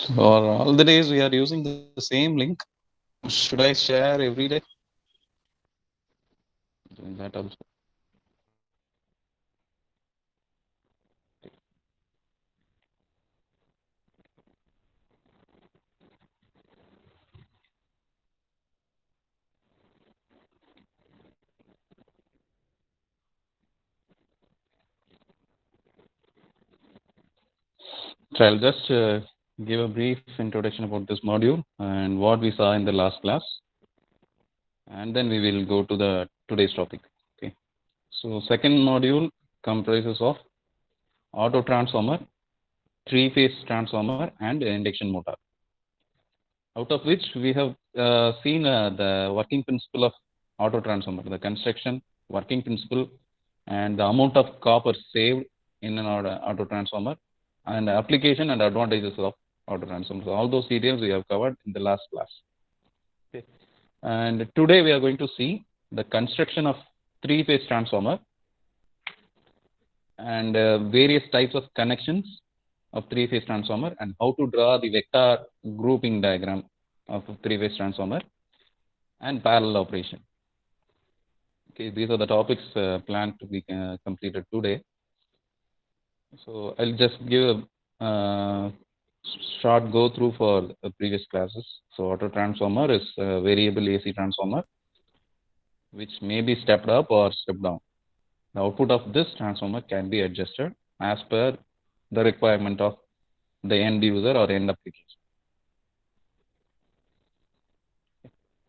For all the days we are using the same link. Should I share every day? Doing that also. So I'll just give a brief introduction about this module and what we saw in the last class, and then we will go to the today's topic. Okay. So second module comprises of auto transformer, three-phase transformer, and induction motor. Out of which we have seen the working principle of auto transformer, the construction, working principle, and the amount of copper saved in an auto transformer, and the application and advantages of auto transformer. So all those details we have covered in the last class. Okay. And today we are going to see the construction of three-phase transformer and various types of connections of three-phase transformer and how to draw the vector grouping diagram of a three-phase transformer and parallel operation. Okay, these are the topics planned to be completed today. So I'll just give a short go through for the previous classes. So auto transformer is a variable AC transformer which may be stepped up or stepped down. The output of this transformer can be adjusted as per the requirement of the end user or end application.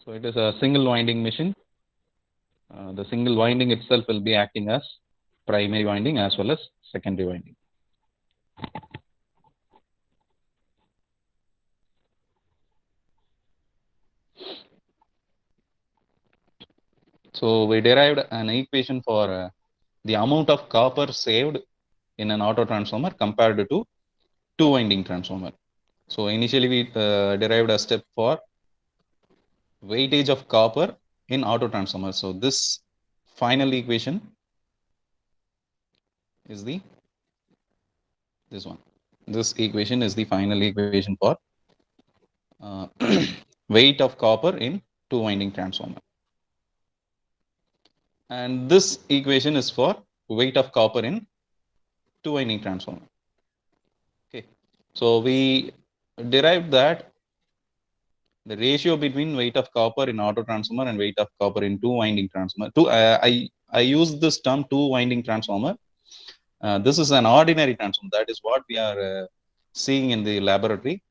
So it is a single winding machine. The single winding itself will be acting as primary winding as well as secondary winding. So we derived an equation for the amount of copper saved in an auto transformer compared to two winding transformer. So initially we derived a step for weightage of copper in auto transformer. So this final equation is this one. This equation is the final equation for uh, weight of copper in two winding transformer. And this equation is for weight of copper in two winding transformer. Okay. So we derived that the ratio between weight of copper in auto transformer and weight of copper in two winding transformer. I use this term two winding transformer. This is an ordinary transformer. That is what we are seeing in the laboratory.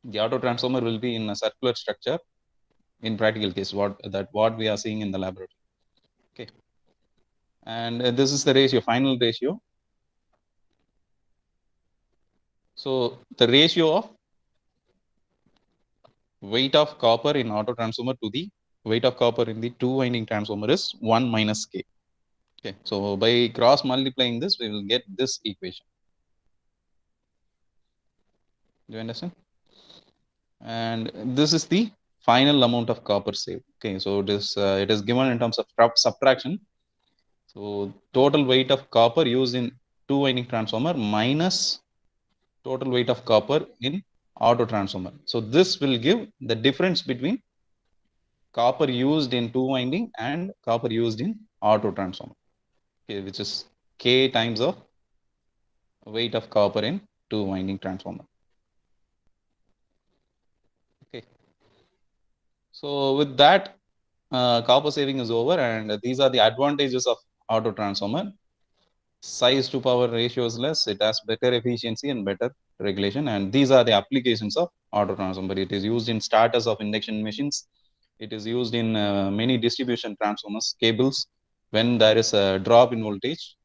The auto transformer will be in a circular structure. In practical case, what we are seeing in the laboratory. Okay, and this is the ratio, final ratio. So the ratio of weight of copper in auto transformer to the weight of copper in the two winding transformer is 1 minus K. Okay, so by cross multiplying this, we will get this equation. Do you understand? And this is the final amount of copper saved. Okay, so it is given in terms of subtraction. So total weight of copper used in two winding transformer minus total weight of copper in auto transformer. So this will give the difference between copper used in two winding and copper used in auto transformer. Okay, which is K times of weight of copper in two winding transformer. Okay. So with that, copper saving is over, and these are the advantages of auto transformer. Size to power ratio is less. It has better efficiency and better regulation, and these are the applications of auto transformer. It is used in starters of induction machines. It is used in many distribution transformers cables when there is a drop in voltage,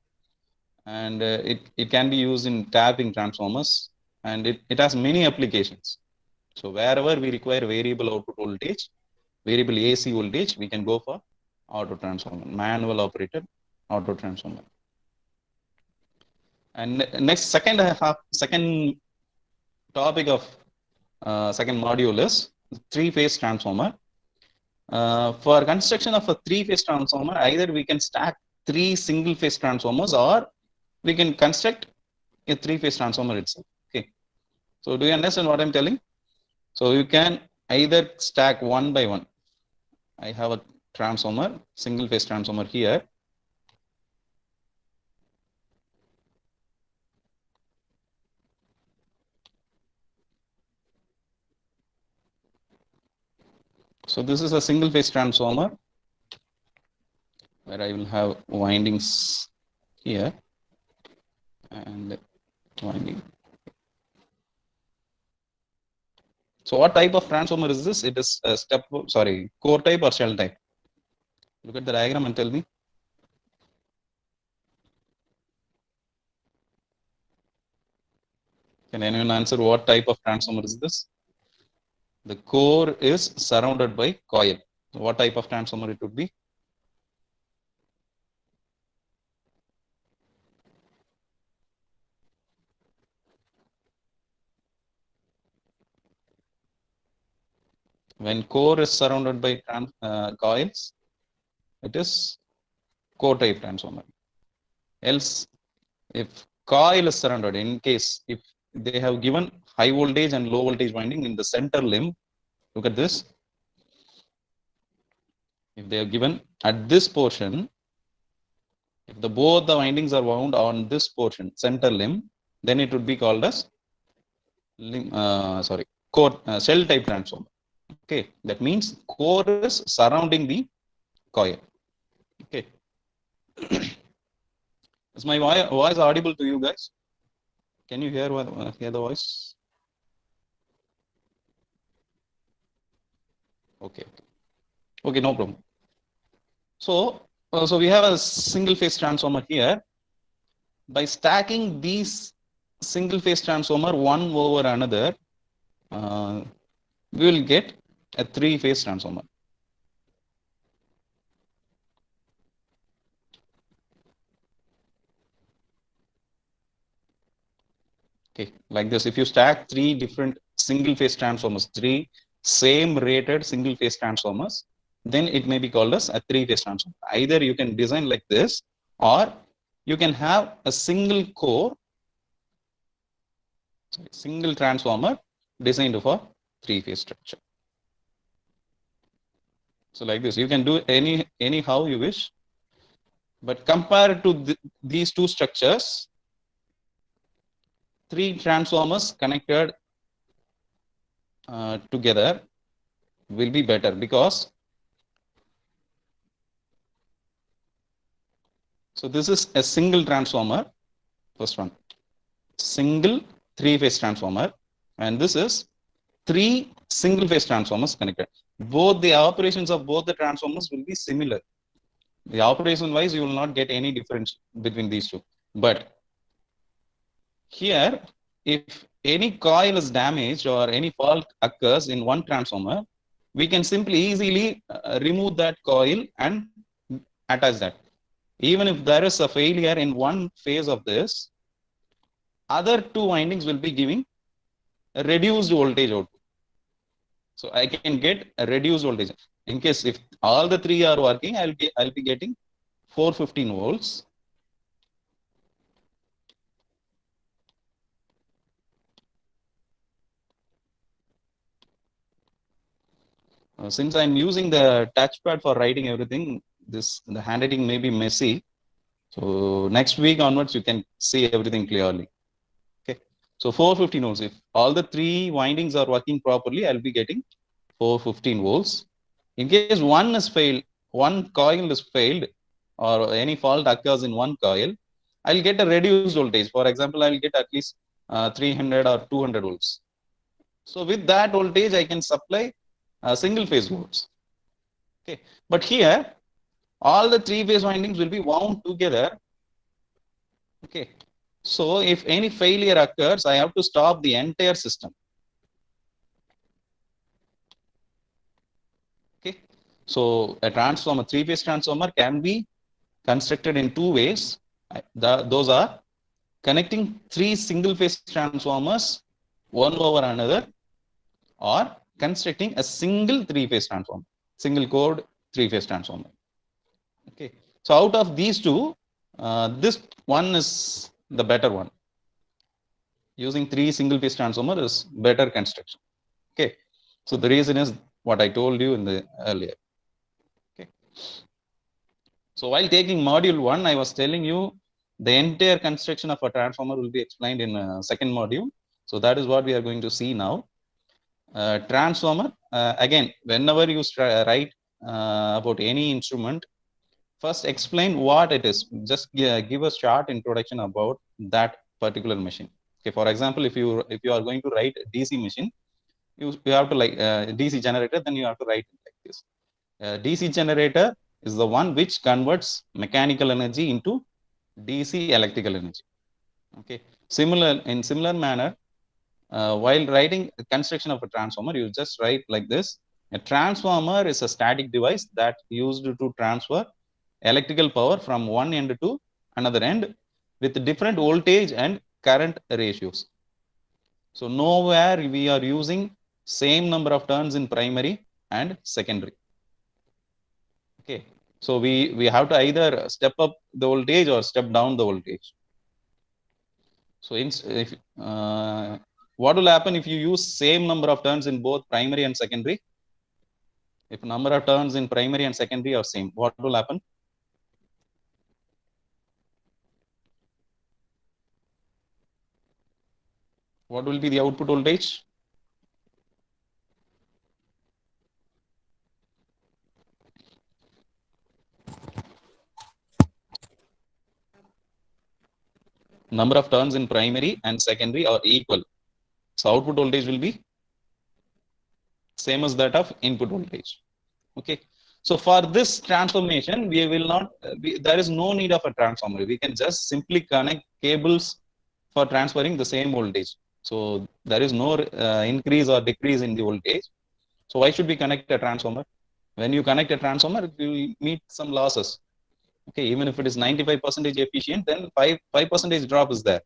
and it can be used in tapping transformers, and it has many applications. So wherever we require variable output voltage, variable AC voltage, we can go for auto transformer, manual operated auto transformer. And next second topic of second module is three-phase transformer. For construction of a three-phase transformer, either we can stack three single-phase transformers or we can construct a three-phase transformer itself. Okay. So do you understand what I'm telling? So you can either stack one by one. I have a transformer, single phase transformer here. So this is a single phase transformer where I will have windings here and winding. So what type of transformer is this? It is a core type or shell type. Look at the diagram and tell me. Can anyone answer what type of transformer is this? The core is surrounded by coil. So what type of transformer it would be? When core is surrounded by coils, it is core type transformer. Else, if coil is surrounded, in case if they have given high voltage and low voltage winding in the center limb, look at this. If they are given at this portion, if both the windings are wound on this portion, center limb, then it would be called as core shell type transformer. Okay, that means core is surrounding the coil. Okay. Is my voice audible to you guys? Can you hear the voice? Okay. Okay, no problem. So we have a single phase transformer here. By stacking these single phase transformer one over another, we will get a three phase transformer. Okay, like this. If you stack three different single phase transformers, three same rated single phase transformers, then it may be called as a three phase transformer. Either you can design like this, or you can have a single core, single transformer designed for three phase structure. So like this, you can do anyhow you wish. But compared to these two structures, three transformers connected together will be better, because so this is a single transformer, first one, single three phase transformer, and this is three single phase transformers connected. Both the operations of both the transformers will be similar. The operation wise, you will not get any difference between these two. But here, if any coil is damaged or any fault occurs in one transformer, we can simply easily remove that coil and attach that. Even if there is a failure in one phase of this, other two windings will be giving a reduced voltage output. So I can get a reduced voltage. In case if all the three are working, I'll be getting 415 volts. Since I'm using the touchpad for writing everything, the handwriting may be messy. So next week onwards, you can see everything clearly. Okay. So 415 volts. If all the three windings are working properly, I'll be getting 415 volts. In case one is failed, one coil is failed, or any fault occurs in one coil, I'll get a reduced voltage. For example, I'll get at least 300 or 200 volts. So with that voltage, I can supply single phase loads. Okay, but here all the three phase windings will be wound together. Okay, so if any failure occurs, I have to stop the entire system. Okay, so a transformer, three phase transformer, can be constructed in two ways. Those are connecting three single phase transformers one over another, or constructing a single three phase transformer, single core three phase transformer. Okay, so out of these two, this one is the better one. using 3 single phase transformer is better construction. Okay, so the reason is what I told you in the earlier. Okay, so while taking module 1, I was telling you the entire construction of a transformer will be explained in second module. So that is what we are going to see now. Transformer, again, whenever you write about any instrument, first explain what it is. Just give a short introduction about that particular machine. Okay, for example, if you are going to write DC machine, you have to like DC generator, then you have to write it like this. DC generator is the one which converts mechanical energy into DC electrical energy. Okay, in similar manner, while writing construction of a transformer, you just write like this. A transformer is a static device that used to transfer electrical power from one end to another end with different voltage and current ratios. So nowhere we are using same number of turns in primary and secondary. Okay, so we have to either step up the voltage or step down the voltage. So if what will happen if you use same number of turns in both primary and secondary? If number of turns in primary and secondary are same, what will happen? What will be the output voltage? Number of turns in primary and secondary are equal. So output voltage will be same as that of input voltage. Okay. So for this transformation, we will not, there is no need of a transformer. We can just simply connect cables for transferring the same voltage. So there is no increase or decrease in the voltage. So why should we connect a transformer? When you connect a transformer, it will meet some losses. Okay, even if it is 95% efficient, then 5% drop is there.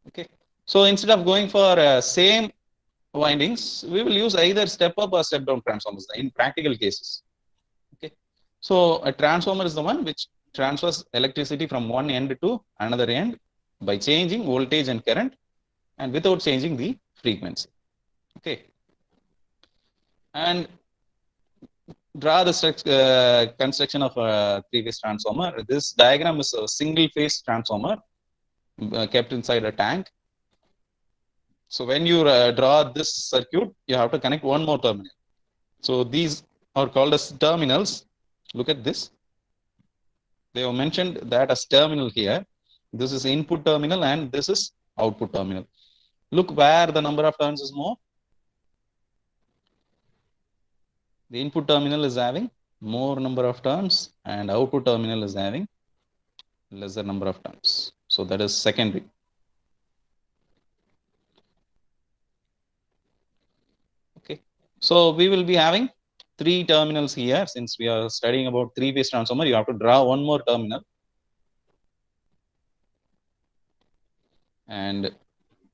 Okay, so instead of going for same windings, we will use either step up or step down transformers in practical cases. Okay, so a transformer is the one which transfers electricity from one end to another end by changing voltage and current and without changing the frequency. Okay, and draw the construction of a three-phase transformer. This diagram is a single-phase transformer kept inside a tank. So when you draw this circuit, you have to connect one more terminal. So these are called as terminals. Look at this. They have mentioned that as terminal here. This is input terminal and this is output terminal. Look where the number of turns is more. The input terminal is having more number of turns and output terminal is having lesser number of turns. So that is secondary. Okay, so we will be having three terminals here. Since we are studying about three-phase transformer, you have to draw one more terminal and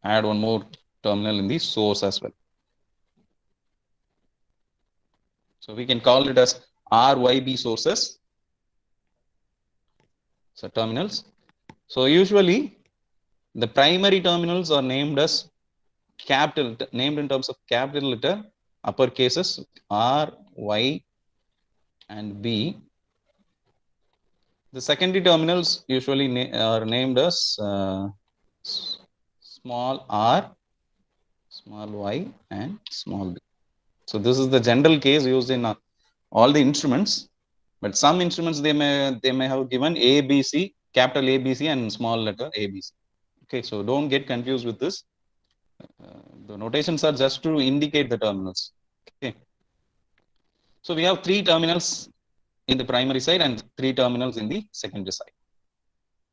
add one more terminal in the source as well. So we can call it as RYB sources. So terminals. So usually the primary terminals are named as capital, named in terms of capital letter, upper cases R, Y, and B. The secondary terminals usually are named as small r, small y, and small b. So this is the general case used in all the instruments. But some instruments they may have given A, B, C, capital A, B, C, and small letter A, B, C. Okay, so don't get confused with this. The notations are just to indicate the terminals. Okay. So we have three terminals in the primary side and three terminals in the secondary side.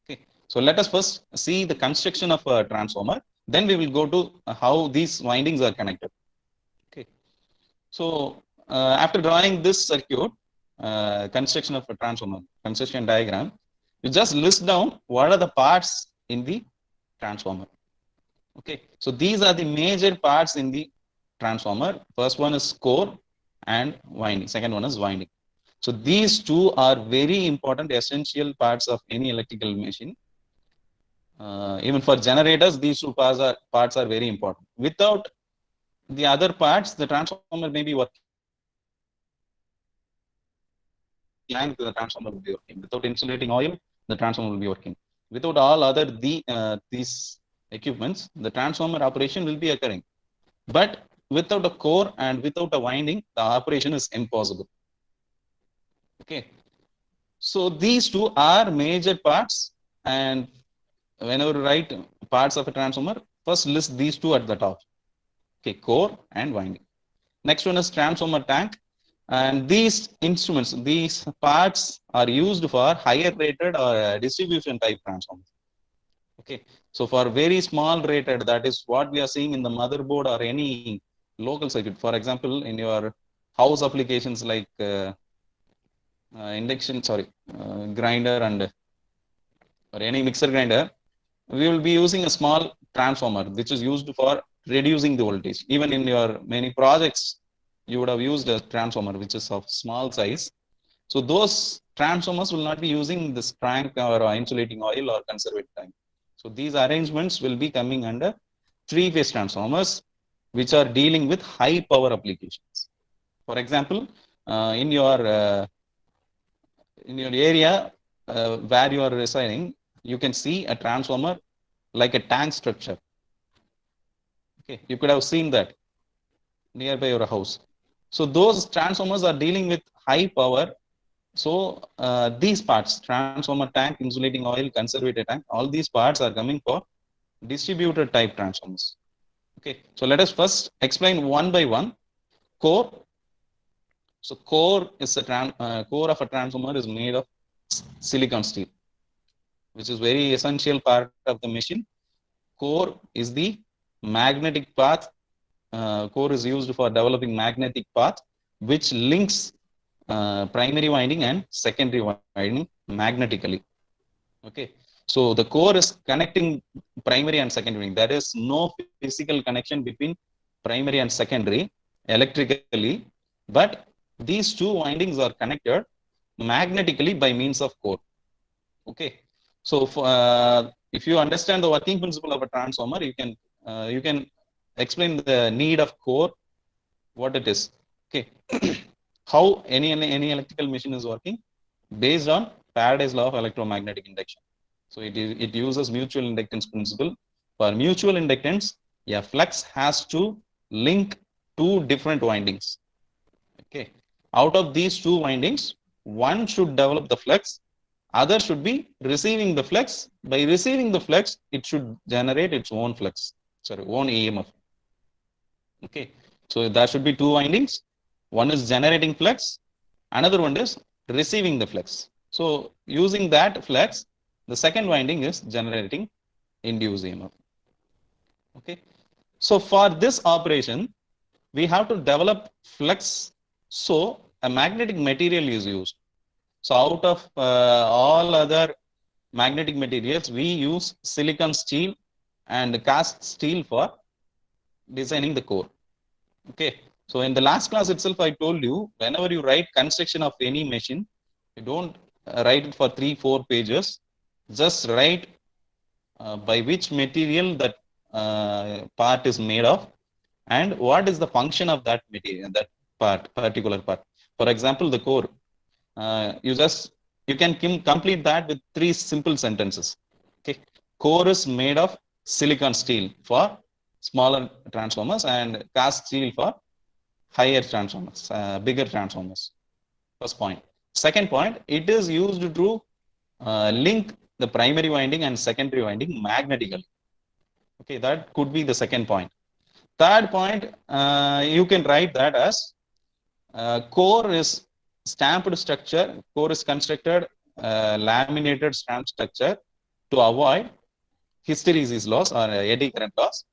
Okay. So let us first see the construction of a transformer. Then we will go to how these windings are connected. Okay. So after drawing this circuit, construction of a transformer, construction diagram, you just list down what are the parts in the transformer. Okay, so these are the major parts in the transformer. First one is core and winding. Second one is winding. So these two are very important, essential parts of any electrical machine. Even for generators, these two parts are very important. Without the other parts, the transformer may be working. Line, the transformer will be working. Without insulating oil, the transformer will be working. Without all other these equipments, the transformer operation will be occurring. But without a core and without a winding, the operation is impossible. Okay. So these two are major parts, and whenever you write parts of a transformer, first list these two at the top. Okay, core and winding. Next one is transformer tank. And these instruments, these parts are used for higher rated or distribution type transformers. Okay, so for very small rated, that is what we are seeing in the motherboard or any local circuit. For example, in your house applications like grinder and or any mixer grinder, we will be using a small transformer which is used for reducing the voltage. Even in your many projects, you would have used a transformer which is of small size. So those transformers will not be using this crank or insulating oil or conservative time. So these arrangements will be coming under three-phase transformers, which are dealing with high power applications. For example, in your area where you are residing, you can see a transformer like a tank structure. Okay, you could have seen that nearby your house. So those transformers are dealing with high power. So these parts, transformer tank, insulating oil, conservator tank, all these parts are coming for distributed type transformers. Okay, so let us first explain one by one. Core. So core is core of a transformer is made of silicon steel, which is very essential part of the machine. Core is the magnetic path. Core is used for developing magnetic path, which links primary winding and secondary winding magnetically. Okay, so the core is connecting primary and secondary winding. There is no physical connection between primary and secondary electrically, but these two windings are connected magnetically by means of core. Okay, so if you understand the working principle of a transformer, you can explain the need of core, what it is. Okay, how any electrical machine is working based on Faraday's law of electromagnetic induction. So it uses mutual inductance principle. For mutual inductance, a flux has to link two different windings. Okay, out of these two windings, one should develop the flux, other should be receiving the flux. By receiving the flux, it should generate its own flux, own EMF. Okay, so there should be two windings. One is generating flux, another one is receiving the flux. So using that flux, the second winding is generating induced EMF. Okay, so for this operation, we have to develop flux. So a magnetic material is used. So out of all other magnetic materials, we use silicon steel and cast steel for designing the core. Okay, so in the last class itself, I told you, whenever you write construction of any machine, you don't write it for 3-4 pages. Just write by which material that part is made of and what is the function of that material, that particular part. For example, the core. You can complete that with 3 simple sentences. Okay, core is made of silicon steel for smaller transformers and cast steel for higher transformers, bigger transformers. First point. Second point, it is used to link the primary winding and secondary winding magnetically. Okay, that could be the second point. Third point, you can write that as core is stamped structure. Core is constructed laminated stamp structure to avoid hysteresis loss or eddy current loss.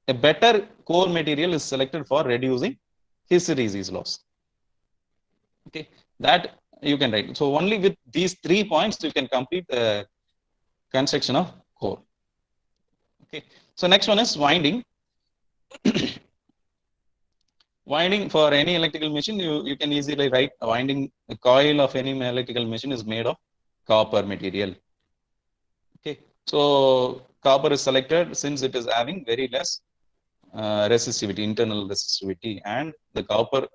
A better core material is selected for reducing hysteresis loss. Okay, that you can write. So only with these 3 points you can complete the construction of core. Okay, so next one is winding. Winding for any electrical machine, you can easily write a winding. The coil of any electrical machine is made of copper material. Okay, So copper is selected since it is having very less resistivity, internal resistivity, and the copper.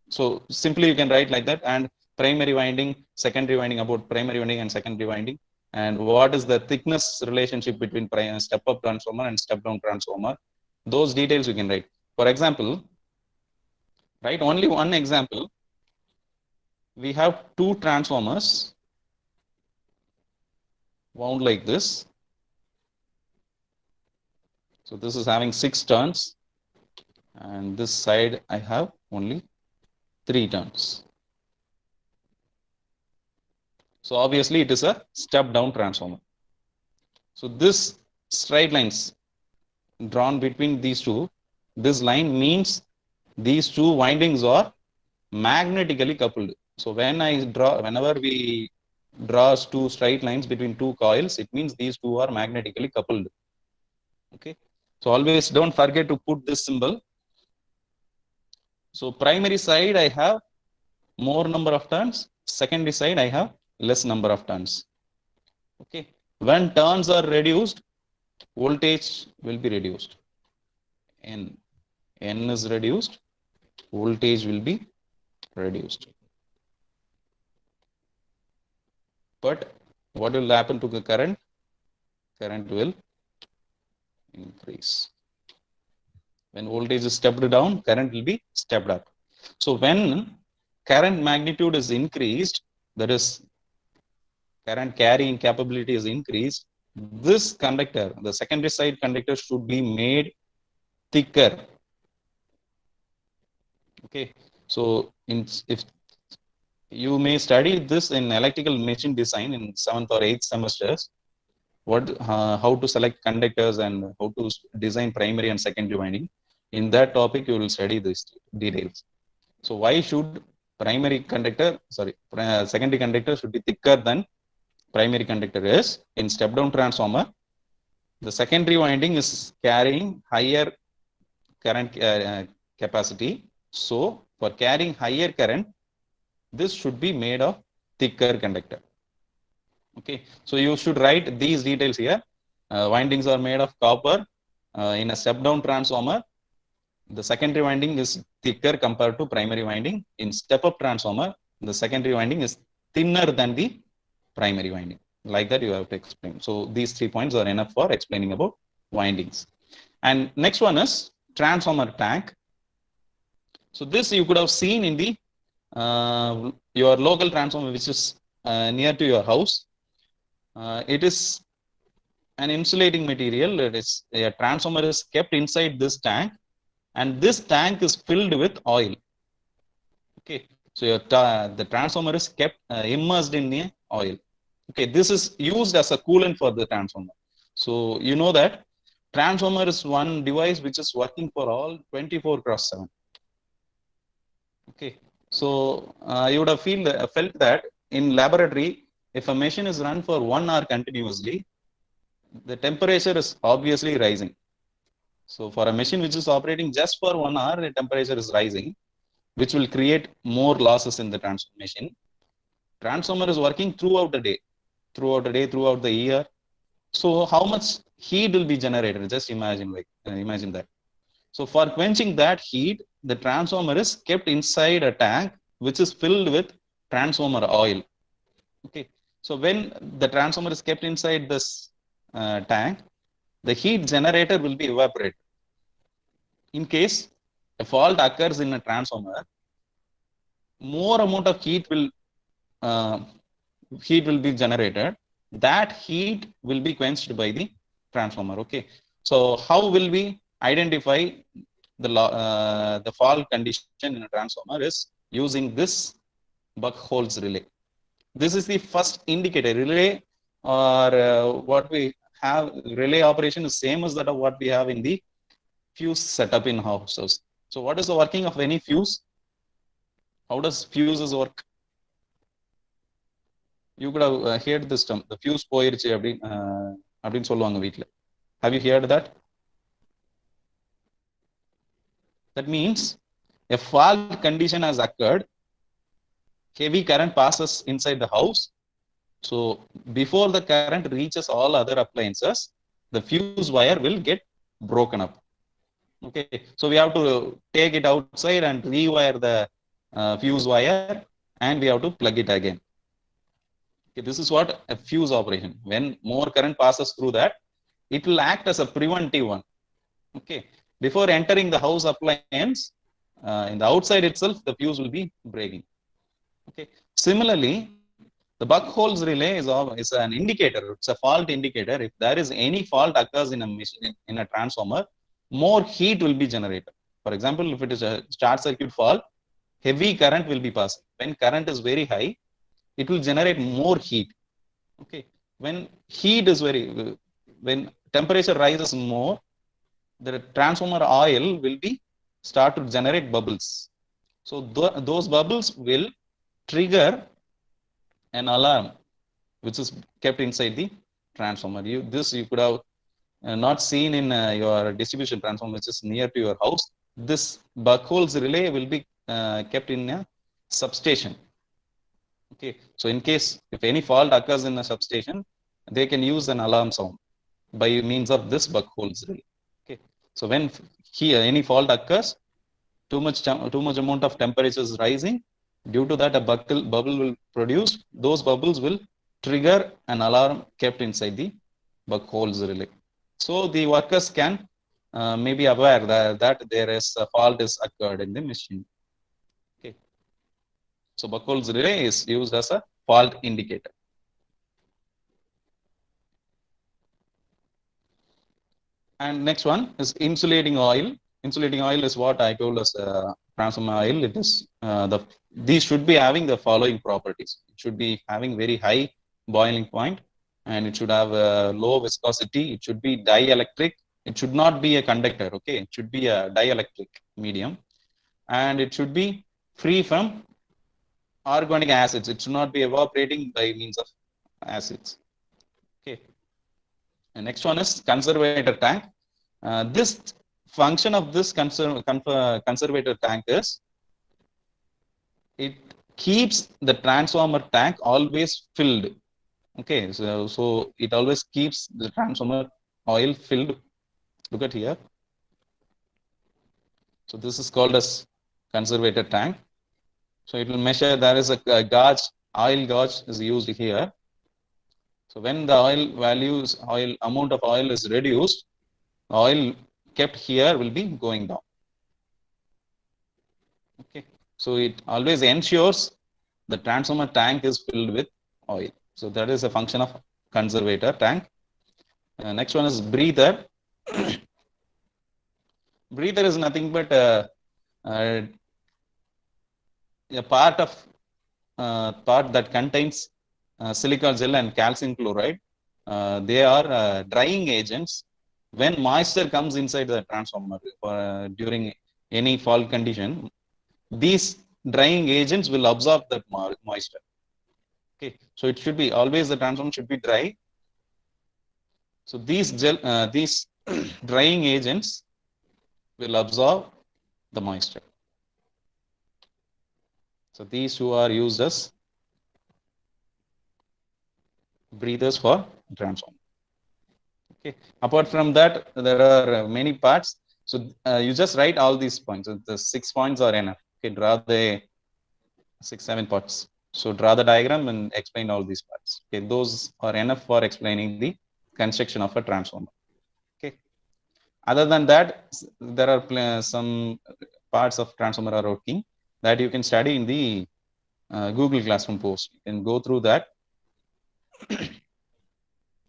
So simply you can write like that, and primary winding, secondary winding, about primary winding and secondary winding, and what is the thickness relationship between step up transformer and step down transformer. Those details you can write. For example, write only one example. We have two transformers wound like this. So this is having 6 turns, and this side I have only 3 turns. So obviously it is a step down transformer. So this straight lines drawn between these two, this line means these two windings are magnetically coupled. So whenever we draw two straight lines between two coils, it means these two are magnetically coupled. Okay. So always don't forget to put this symbol. So primary side I have more number of turns, secondary side I have less number of turns. Okay. When turns are reduced, voltage will be reduced. N is reduced, voltage will be reduced. But what will happen to the current? Current will increase. When voltage is stepped down, current will be stepped up. So when current magnitude is increased, that is current carrying capability is increased, this conductor, the secondary side conductor, should be made thicker. Okay. So if you may study this in electrical machine design in 7th or 8th semesters, how to select conductors and how to design primary and secondary winding. In that topic, you will study these details. So why should secondary conductor should be thicker than primary conductor is in step down transformer. The secondary winding is carrying higher current capacity. So for carrying higher current, this should be made of thicker conductor. Okay, so you should write these details here. Windings are made of copper. In a step down transformer, the secondary winding is thicker compared to primary winding. In step up transformer, the secondary winding is thinner than the primary winding. Like that you have to explain. So these 3 points are enough for explaining about windings. And next one is transformer tank. So this you could have seen in the your local transformer which is near to your house. It is an insulating material. It is a transformer is kept inside this tank, and this tank is filled with oil. Okay, so the transformer is kept immersed in the oil. Okay, this is used as a coolant for the transformer. So you know that transformer is one device which is working for all 24/7. Okay, so you would have felt that in laboratory, if a machine is run for 1 hour continuously, the temperature is obviously rising. So for a machine which is operating just for 1 hour, the temperature is rising, which will create more losses in the transformation. Transformer is working throughout the day, throughout the year. So how much heat will be generated? Just imagine that. So for quenching that heat, the transformer is kept inside a tank which is filled with transformer oil. Okay. So when the transformer is kept inside this tank, the heat generator will be evaporated. In case a fault occurs in a transformer, more amount of heat will be generated. That heat will be quenched by the transformer. Okay. So how will we identify the fault condition in a transformer is using this Buchholz relay. This is the first indicator. Relay or what we have, relay operation is same as that of what we have in the fuse setup in houses. So what is the working of any fuse? How does fuses work? You could have heard this term, the fuse போயிருச்சு அப்படின்னு சொல்லுவாங்க வீட்ல. Have you heard that? That means a fault condition has occurred, heavy current passes inside the house, So before the current reaches all other appliances, the fuse wire will get broken up. Okay, so we have to take it outside and rewire the fuse wire, and we have to plug it again. Okay, this is what a fuse operation. When more current passes through that, it will act as a preventive one. Okay, before entering the house appliance, in the outside itself, the fuse will be breaking. Okay, similarly, the Buchholz relay is an indicator. It's a fault indicator. If there is any fault occurs in a machine, in a transformer, more heat will be generated. For example, if it is a short circuit fault, heavy current will be passed. When current is very high, it will generate more heat. Okay, when heat is when temperature rises more, the transformer oil will be start to generate bubbles. So those bubbles will trigger an alarm which is kept inside the transformer. You could have not seen in your distribution transformer which is near to your house. This Buchholz relay will be kept in a substation. Okay, so in case if any fault occurs in a substation, they can use an alarm sound by means of this Buchholz relay. Okay, so when here any fault occurs, too much amount of temperature is rising. Due to that, a bubble will produce. Those bubbles will trigger an alarm kept inside the Buchholz relay. So the workers can maybe aware that there is a fault is occurred in the machine. Okay, so Buchholz relay is used as a fault indicator. And next one is insulating oil. Insulating oil is what I told as transformer oil. It is these should be having the following properties. It should be having very high boiling point, and it should have a low viscosity. It should be dielectric. It should not be a conductor. Okay, it should be a dielectric medium, and it should be free from organic acids. It should not be evaporating by means of acids. Okay, and next one is conservator tank. This function of this conservator tank is it keeps the transformer tank always filled. Okay, so it always keeps the transformer oil filled. Look at here. So this is called as conservator tank. So it will measure, there is a gauge, oil gauge is used here. So when the oil amount of oil is reduced, oil kept here will be going down. Okay, so it always ensures the transformer tank is filled with oil. So that is a function of conservator tank. Next one is breather. Breather is nothing but a part that contains silicon gel and calcium chloride. They are drying agents. When moisture comes inside the transformer during any fault condition, these drying agents will absorb that moisture. Okay, so it should be always, the transformer should be dry. So these drying agents will absorb the moisture. So these two are used as breathers for transformer. Okay, apart from that, there are many parts. So you just write all these points. So the 6 points are enough. Okay, draw the 6-7 parts. So draw the diagram and explain all these parts. Okay, those are enough for explaining the construction of a transformer. Okay, other than that, there are some parts of transformer are working that you can study in the Google Classroom post. You can go through that.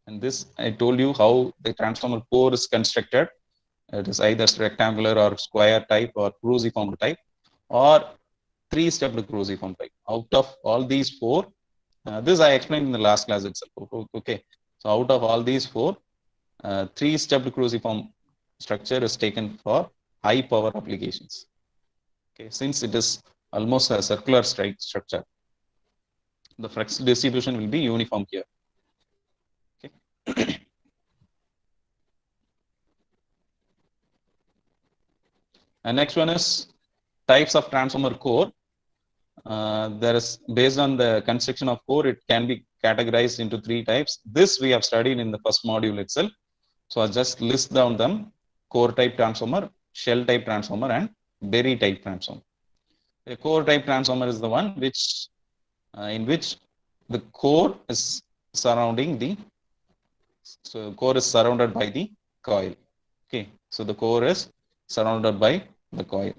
And this, I told you how the transformer core is constructed. It is either rectangular or square type or cruciform type or 3-stepped cruciform type. Out of all these 4, this I explained in the last class itself. Okay, so out of all these 4, 3-stepped cruciform structure is taken for high power applications. Okay, since it is almost a circular structure, the flux distribution will be uniform here. Okay. And next one is types of transformer core. There is, based on the construction of core, it can be categorized into 3 types. This we have studied in the first module itself. So I'll just list down them: core type transformer, shell type transformer, and berry type transformer. A core type transformer is the one which in which the core is surrounding the core is surrounded by the coil. Okay, so the core is surrounded by the coil.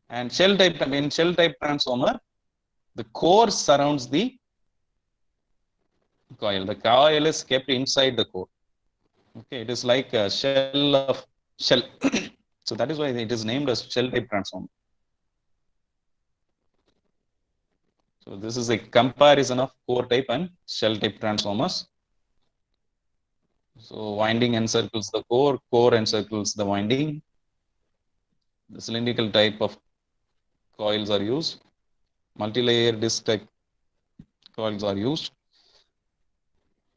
And shell type transformer, the core surrounds the coil. The coil is kept inside the core. Okay, it is like a shell of shell. So that is why it is named as shell type transformer. So this is a comparison of core type and shell type transformers. So winding encircles the core, core encircles the winding. The cylindrical type of coils are used. Multi-layer disc type coils are used.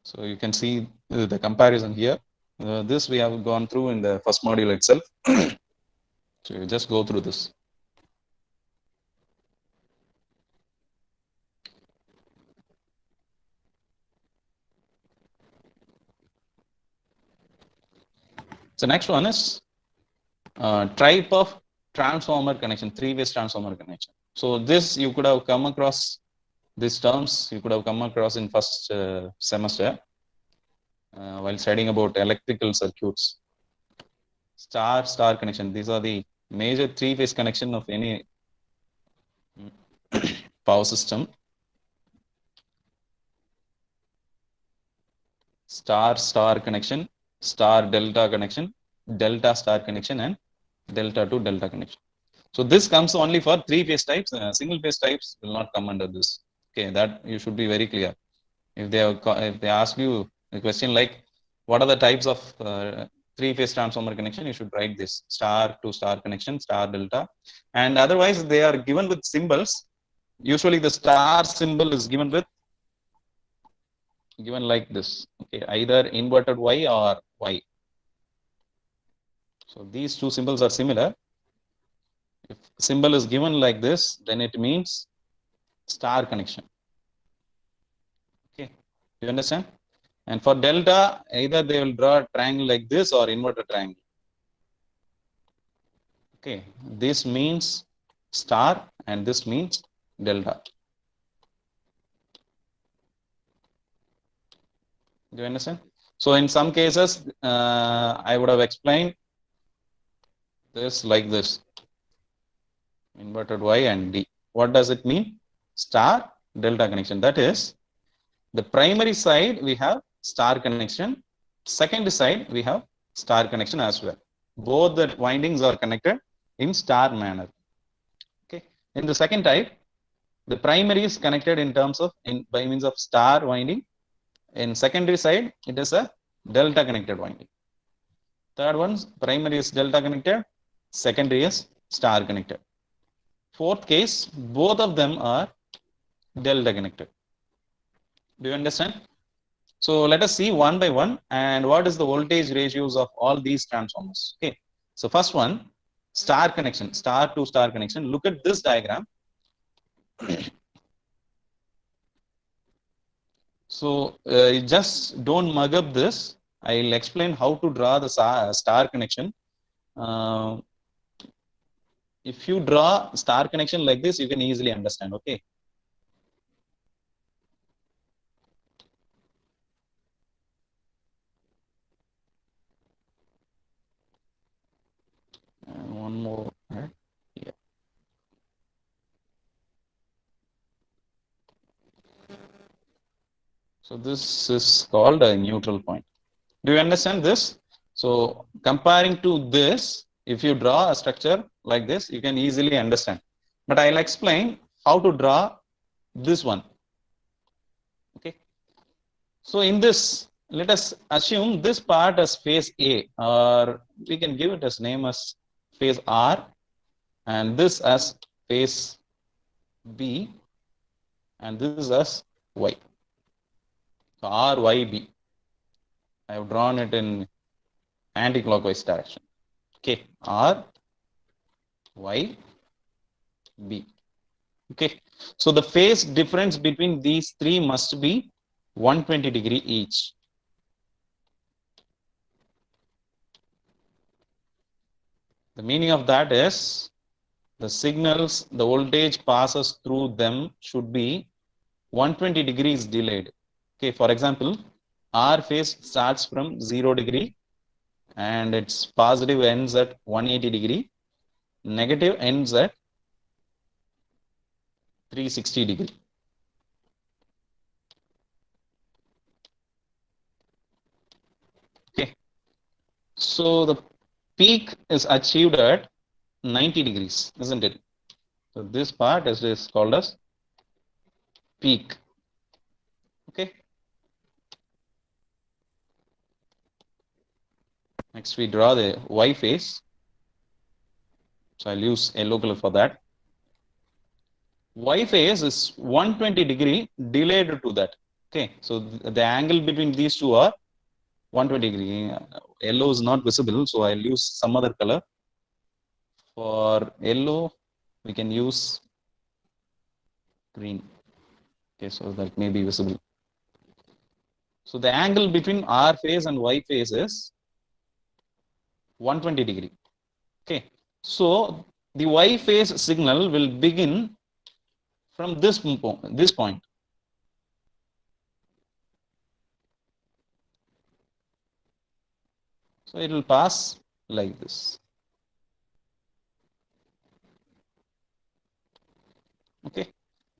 So you can see the comparison here. This we have gone through in the first module itself. So you just go through this. So next one is type of transformer connection, 3-phase transformer connection. So this you could have come across these terms. You could have come across in first semester while studying about electrical circuits. Star-star connection. These are the major 3-phase connection of any power system. Star-star connection, star-delta connection, delta-star connection, and delta-to-delta connection. So this comes only for 3-phase types. Single-phase types will not come under this. Okay, that you should be very clear. If they ask you a question like, what are the types of 3-phase transformer connection, you should write this: star-to-star connection, star-delta, and otherwise they are given with symbols. Usually the star symbol is given like this. Okay, either inverted Y or Y. So these two symbols are similar. If symbol is given like this, then it means star connection. Okay, you understand? And for delta, either they will draw a triangle like this or inverted triangle. Okay, this means star and this means delta. Do you understand? So in some cases, I would have explained this like this: inverted Y and D. What does it mean? Star delta connection. That is, the primary side we have star connection, secondary side we have star connection as well. Both the windings are connected in star manner. Okay. In the second type, the primary is connected in terms of by means of star winding. In secondary side, it is a delta connected winding. Third one, primary is delta connected, secondary is star connected. Fourth case, both of them are delta connected. Do you understand? So let us see one by one and what is the voltage ratios of all these transformers. Okay. So first one, star connection, star to star connection. Look at this diagram. So just don't mug up this. I'll explain how to draw the star connection. If you draw star connection like this, you can easily understand. Okay. And one more. Yeah. So this is called a neutral point. Do you understand this? So comparing to this, if you draw a structure like this, you can easily understand. But I'll explain how to draw this one. Okay. So in this, let us assume this part as phase A, or we can give it as name as phase R, and this as phase B, and this as Y. So R, Y, B. I have drawn it in anti-clockwise direction. Okay, R, Y, B. Okay, so the phase difference between these three must be 120 degree each. The meaning of that is the signals, the voltage passes through them should be 120 degrees delayed. Okay, for example, R phase starts from 0 degree and its positive ends at 180 degree, negative ends at 360 degree. Okay, so the peak is achieved at 90 degrees, isn't it? So this part is called as peak. Okay. Next we draw the Y phase. So I'll use yellow color for that. Y phase is 120 degree delayed to that. Okay. So the angle between these two are 120 degree. Yellow is not visible, so I'll use some other color. For yellow, we can use green. Okay, so that may be visible. So the angle between R phase and Y phase is 120 degree. Okay, so the Y phase signal will begin from this point. So it will pass like this. Okay,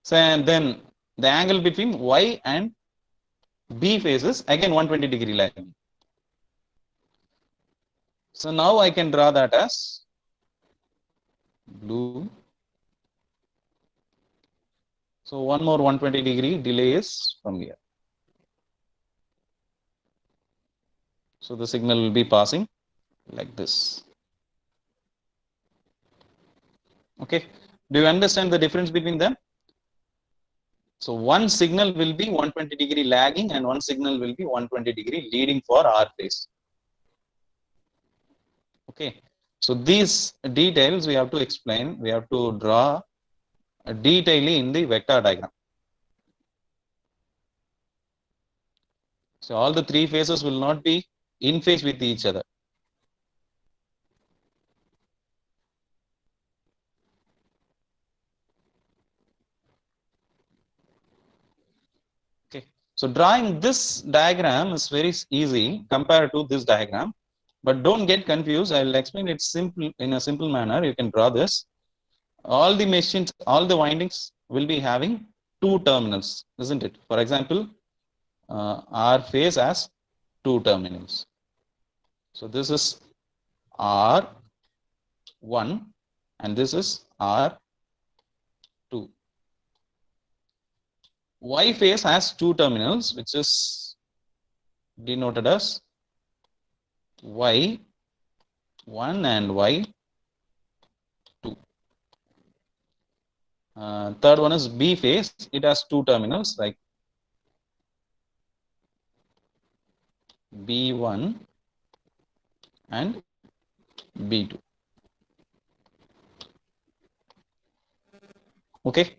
so and then the angle between Y and B phases again 120 degree line. So now I can draw that as blue. So one more 120 degree delay is from here. So the signal will be passing like this. Okay, do you understand the difference between them? So one signal will be 120 degree lagging and one signal will be 120 degree leading for R phase. Okay, so these details we have to explain, we have to draw detailing in the vector diagram. So all the three phases will not be in phase with each other. Okay, so drawing this diagram is very easy compared to this diagram, but don't get confused. I will explain it simple in a simple manner. You can draw this. All the machines, all the windings will be having two terminals, isn't it? For example, R phase has two terminals. So this is R1 and this is R2. Y phase has two terminals, which is denoted as Y1 and Y2. Third one is B phase. It has two terminals like B1 and B2. Okay.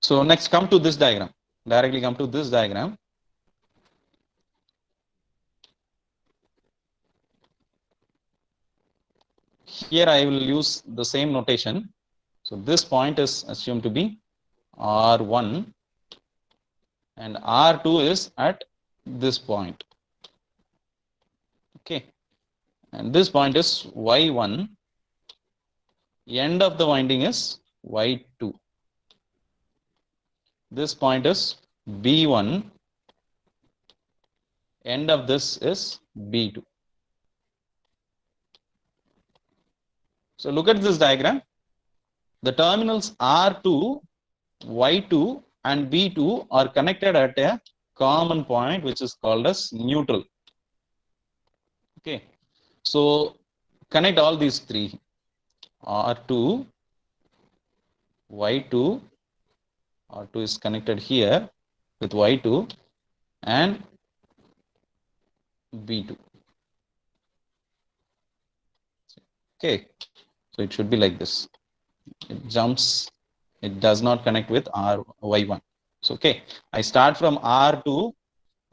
So next come to this diagram. Directly come to this diagram. Here I will use the same notation. So this point is assumed to be R1 and R2 is at this point. Okay. And this point is Y1. End of the winding is Y2. This point is B1. End of this is B2. So look at this diagram. The terminals R2, Y2 and B2 are connected at a common point which is called as neutral. Okay. So connect all these three. R2, Y2, R2 is connected here with Y2 and B2. Okay, so it should be like this. It jumps It does not connect with y1. So okay, I start from r2.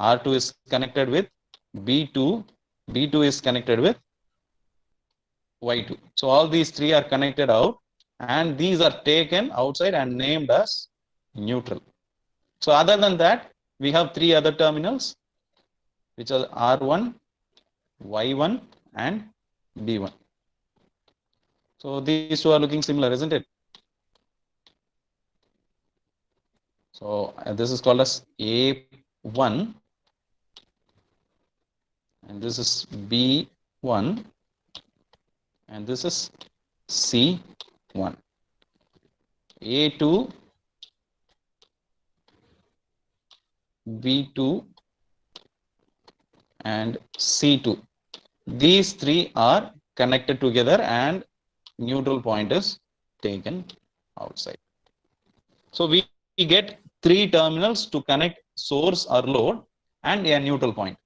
R2 is connected with b2. B2 is connected with y2. So all these three are connected out, and these are taken outside and named as neutral. So other than that, we have three other terminals, which are R1, Y1, and B1. So these two are looking similar, isn't it? So this is called as A1, and this is B1, and this is C1. A2, B2, and C2. These three are connected together and neutral point is taken outside. So we get three terminals to connect source or load and a neutral point.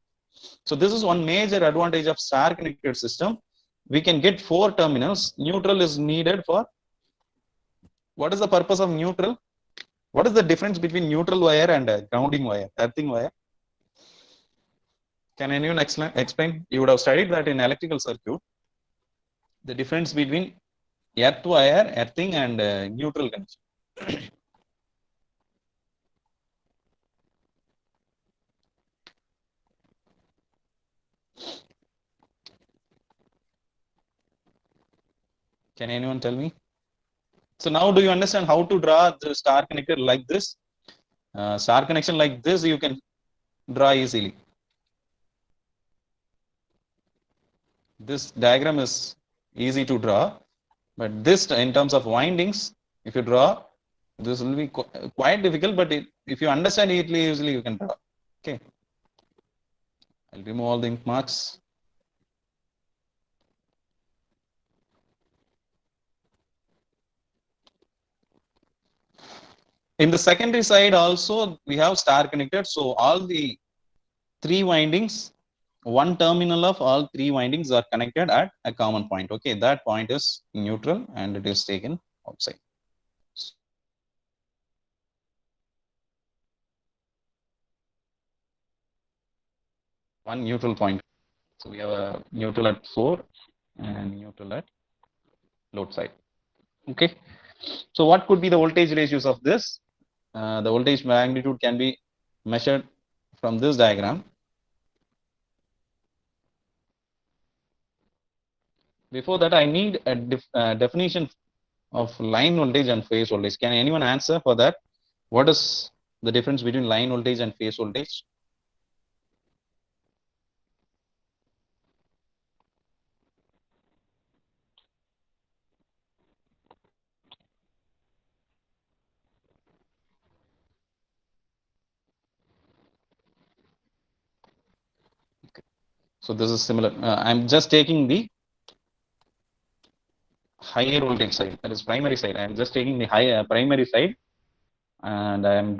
So this is one major advantage of star connected system. We can get four terminals. Neutral is needed for, what is the purpose of neutral? What is the difference between neutral wire and grounding wire, earthing wire? Can anyone explain? You would have studied that in electrical circuit. The difference between earth wire, earthing, and neutral connection. Can anyone tell me? So now do you understand how to draw the star connector like this? Star connection like this you can draw easily. This diagram is easy to draw, but this in terms of windings, if you draw, this will be quite difficult, but if you understand it easily, you can draw. Okay. I'll remove all the ink marks. In the secondary side also, we have star connected. So all the three windings, one terminal of all three windings are connected at a common point. Okay, that point is neutral and it is taken outside. One neutral point. So we have a neutral at 4 and neutral at load side. Okay. So what could be the voltage ratios of this? The voltage magnitude can be measured from this diagram. Before that, I need a definition of line voltage and phase voltage. Can anyone answer for that? What is the difference between line voltage and phase voltage? Okay. So this is similar. I'm just taking the higher voltage side, that is primary side. I'm just taking the higher primary side, and I am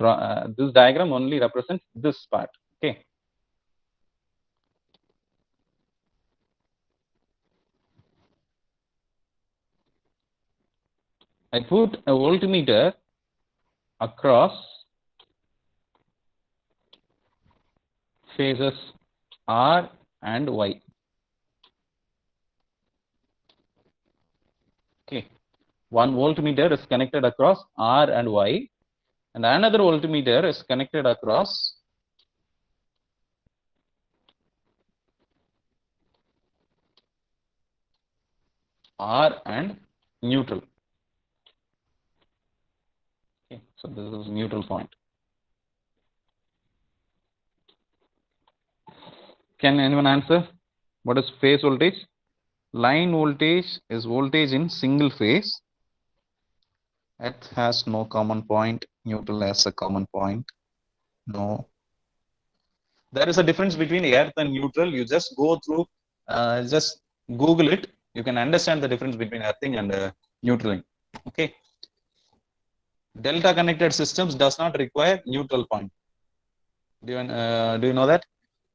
this diagram only represents this part. Okay. I put a voltmeter across phases R and Y. Okay. One voltmeter is connected across R and Y, and another voltmeter is connected across R and neutral. Okay. So this is neutral point. Can anyone answer? What is phase voltage? Line voltage is voltage in single phase. Earth has no common point. Neutral has a common point. No. There is a difference between earth and neutral. You just go through, just Google it. You can understand the difference between earthing and neutraling. Okay. Delta connected systems does not require neutral point. Do you know that?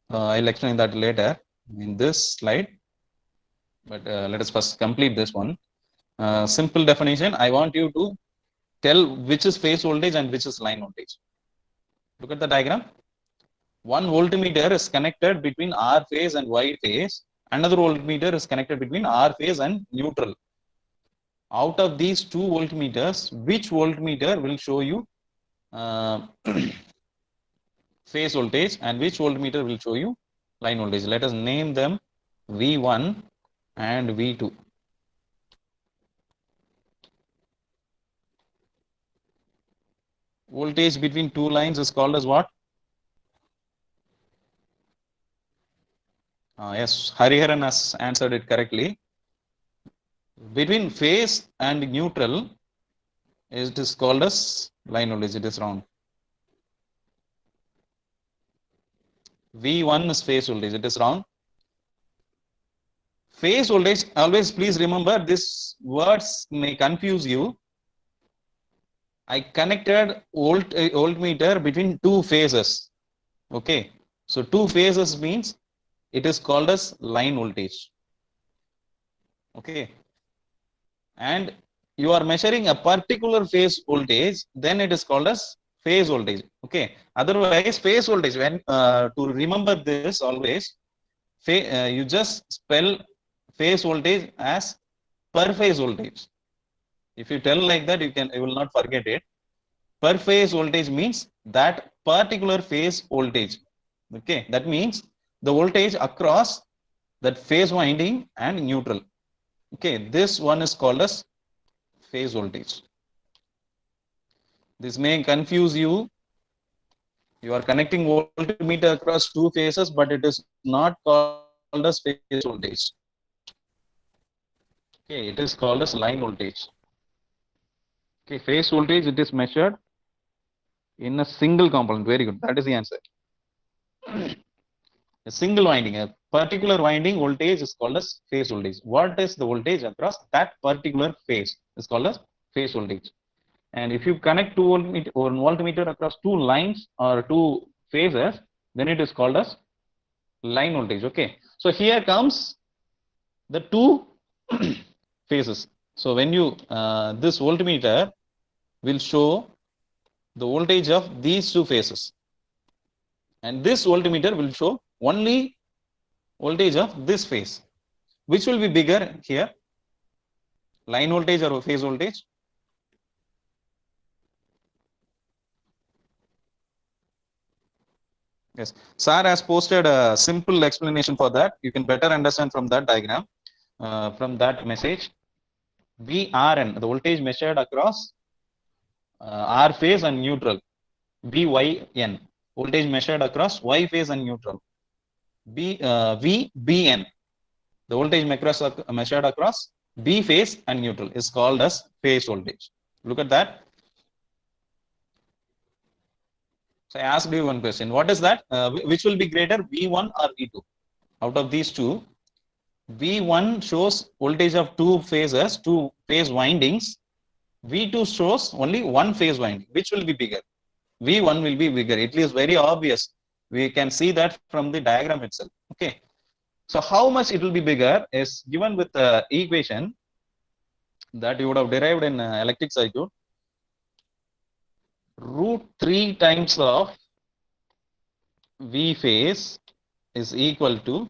I'll explain that later in this slide. But let us first complete this one. Simple definition. I want you to tell which is phase voltage and which is line voltage. Look at the diagram. One voltmeter is connected between R phase and Y phase. Another voltmeter is connected between R phase and neutral. Out of these two voltmeters, which voltmeter will show you phase voltage and which voltmeter will show you line voltage? Let us name them V1 and V2. Voltage between two lines is called as what? Yes, Hariharan has answered it correctly. Between phase and neutral, it is called as line voltage. It is wrong. V1 is phase voltage. It is wrong. Phase voltage, always please remember, this words may confuse you. I connected voltmeter between two phases. Okay. So two phases means it is called as line voltage. Okay. And you are measuring a particular phase voltage, then it is called as phase voltage. Okay. Otherwise, phase voltage, when to remember this always, you just spell phase voltage as per phase voltage. If you tell like that, you will not forget it. Per phase voltage means that particular phase voltage. Okay, that means the voltage across that phase winding and neutral. Okay, this one is called as phase voltage. This may confuse you. You are connecting voltmeter across two phases, but it is not called as phase voltage. Okay, it is called as line voltage. Okay, phase voltage, it is measured in a single component. Very good. That is the answer. A single winding, a particular winding voltage is called as phase voltage. What is the voltage across that particular phase is called as phase voltage. And if you connect one voltmeter across two lines or two phases, then it is called as line voltage. Okay. So here comes the two phases. So when you this voltmeter will show the voltage of these two phases, and this voltmeter will show only voltage of this phase. Which will be bigger here, line voltage or phase voltage? Yes, Sir has posted a simple explanation for that. You can better understand from that diagram, from that message. VRN, the voltage measured across R phase and neutral. VYN, voltage measured across Y phase and neutral. VBN, the voltage measured across B phase and neutral, is called as phase voltage. Look at that. So I asked you one question. What is that? Which will be greater, V1 or V2? Out of these two, V1 shows voltage of two phases, two phase windings. V2 shows only one phase winding. Which will be bigger? V1 will be bigger. It is very obvious. We can see that from the diagram itself. Okay. So how much it will be bigger is given with the equation that you would have derived in electric circuit. √3 times of V phase is equal to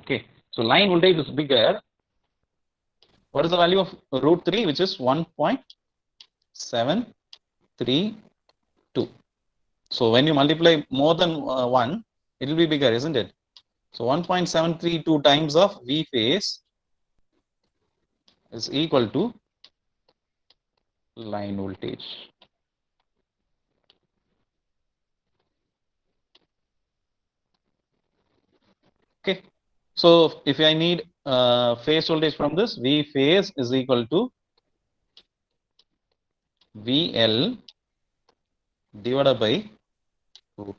okay. So line voltage is bigger. What is the value of √3, which is 1.732. So when you multiply more than 1, it will be bigger, isn't it? So 1.732 times of V phase is equal to line voltage. Okay. So if I need phase voltage from this, V phase is equal to VL divided by √3.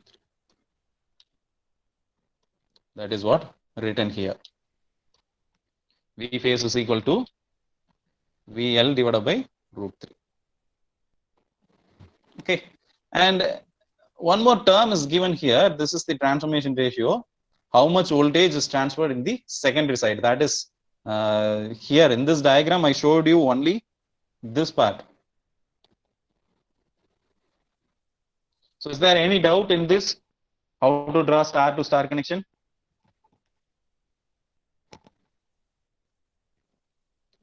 That is what written here. V phase is equal to VL divided by √3. Okay. And one more term is given here. This is the transformation ratio. how much voltage is transferred in the secondary side. That is here in this diagram I showed you only this part. So is there any doubt in this, how to draw star to star connection?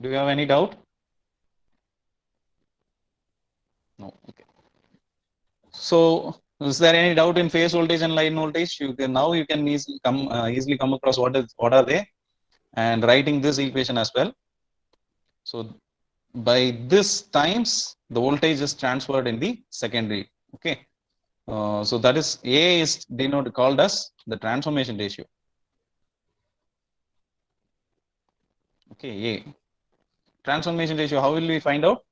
Do you have any doubt? No. Okay. So is there any doubt in phase voltage and line voltage? You can easily come across what are they, and writing this equation as well. So by this times the voltage is transferred in the secondary. Okay. So that is A is denoted called as the transformation ratio. Okay, A. Transformation ratio, how will we find out?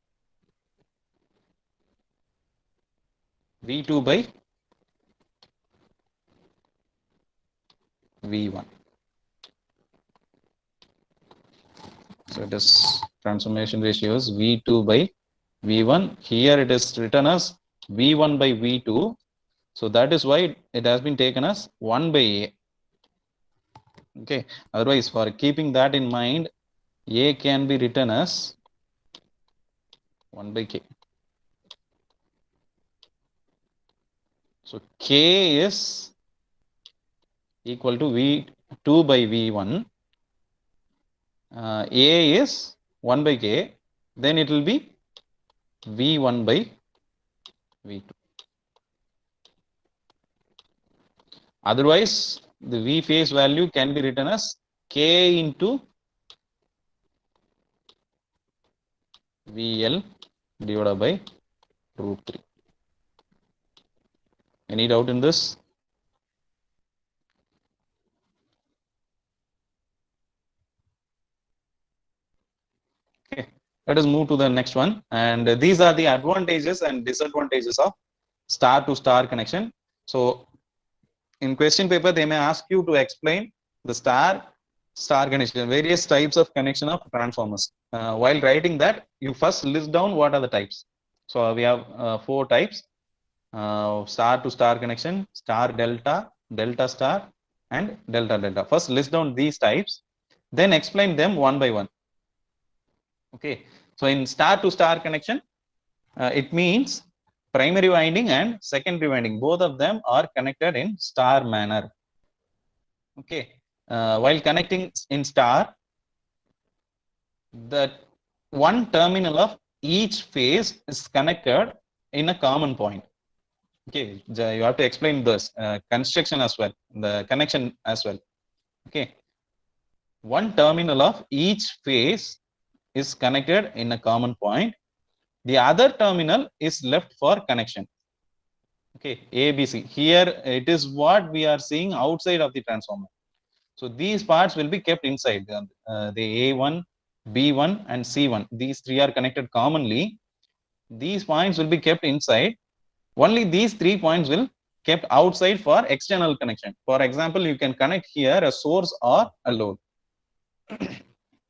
V2 by V1. So it is transformation ratio is V2 by V1. Here it is written as V1 by V2. So that is why it has been taken as 1 by A. Okay. Otherwise, for keeping that in mind, A can be written as 1 by K. So K is equal to V2 by V1. A is 1 by K. Then it will be V1 by V2. Otherwise, the V phase value can be written as K into VL divided by root 3. Any doubt in this? Okay, let us move to the next one. And these are the advantages and disadvantages of star to star connection. So in question paper, they may ask you to explain the star connection, various types of connection of transformers. While writing that, you first list down what are the types. So we have 4 types: star to star connection, star delta, delta star, and delta delta. First list down these types, then explain them one by one. Okay. So in star to star connection, it means primary winding and secondary winding, both of them are connected in star manner. Okay. While connecting in star, the one terminal of each phase is connected in a common point. Okay, you have to explain this construction as well, the connection as well. Okay, one terminal of each phase is connected in a common point. The other terminal is left for connection. Okay, ABC. Here it is what we are seeing outside of the transformer. So these parts will be kept inside the A1, B1, and C1. These 3 are connected commonly. These points will be kept inside. Only these 3 points will kept outside for external connection. For example, you can connect here a source or a load.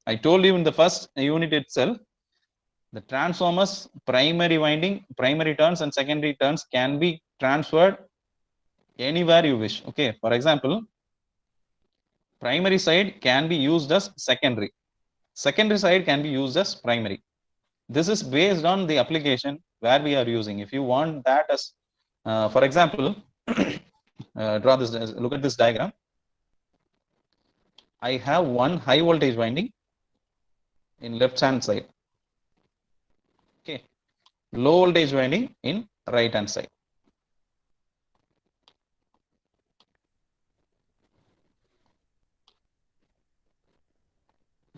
I told you in the first unit itself, the transformers primary winding, primary turns and secondary turns can be transferred anywhere you wish. Okay, for example, primary side can be used as secondary. Secondary side can be used as primary. This is based on the application where we are using. If you want that as, for example, draw this, look at this diagram. I have one high voltage winding in left hand side. Okay, low voltage winding in right hand side.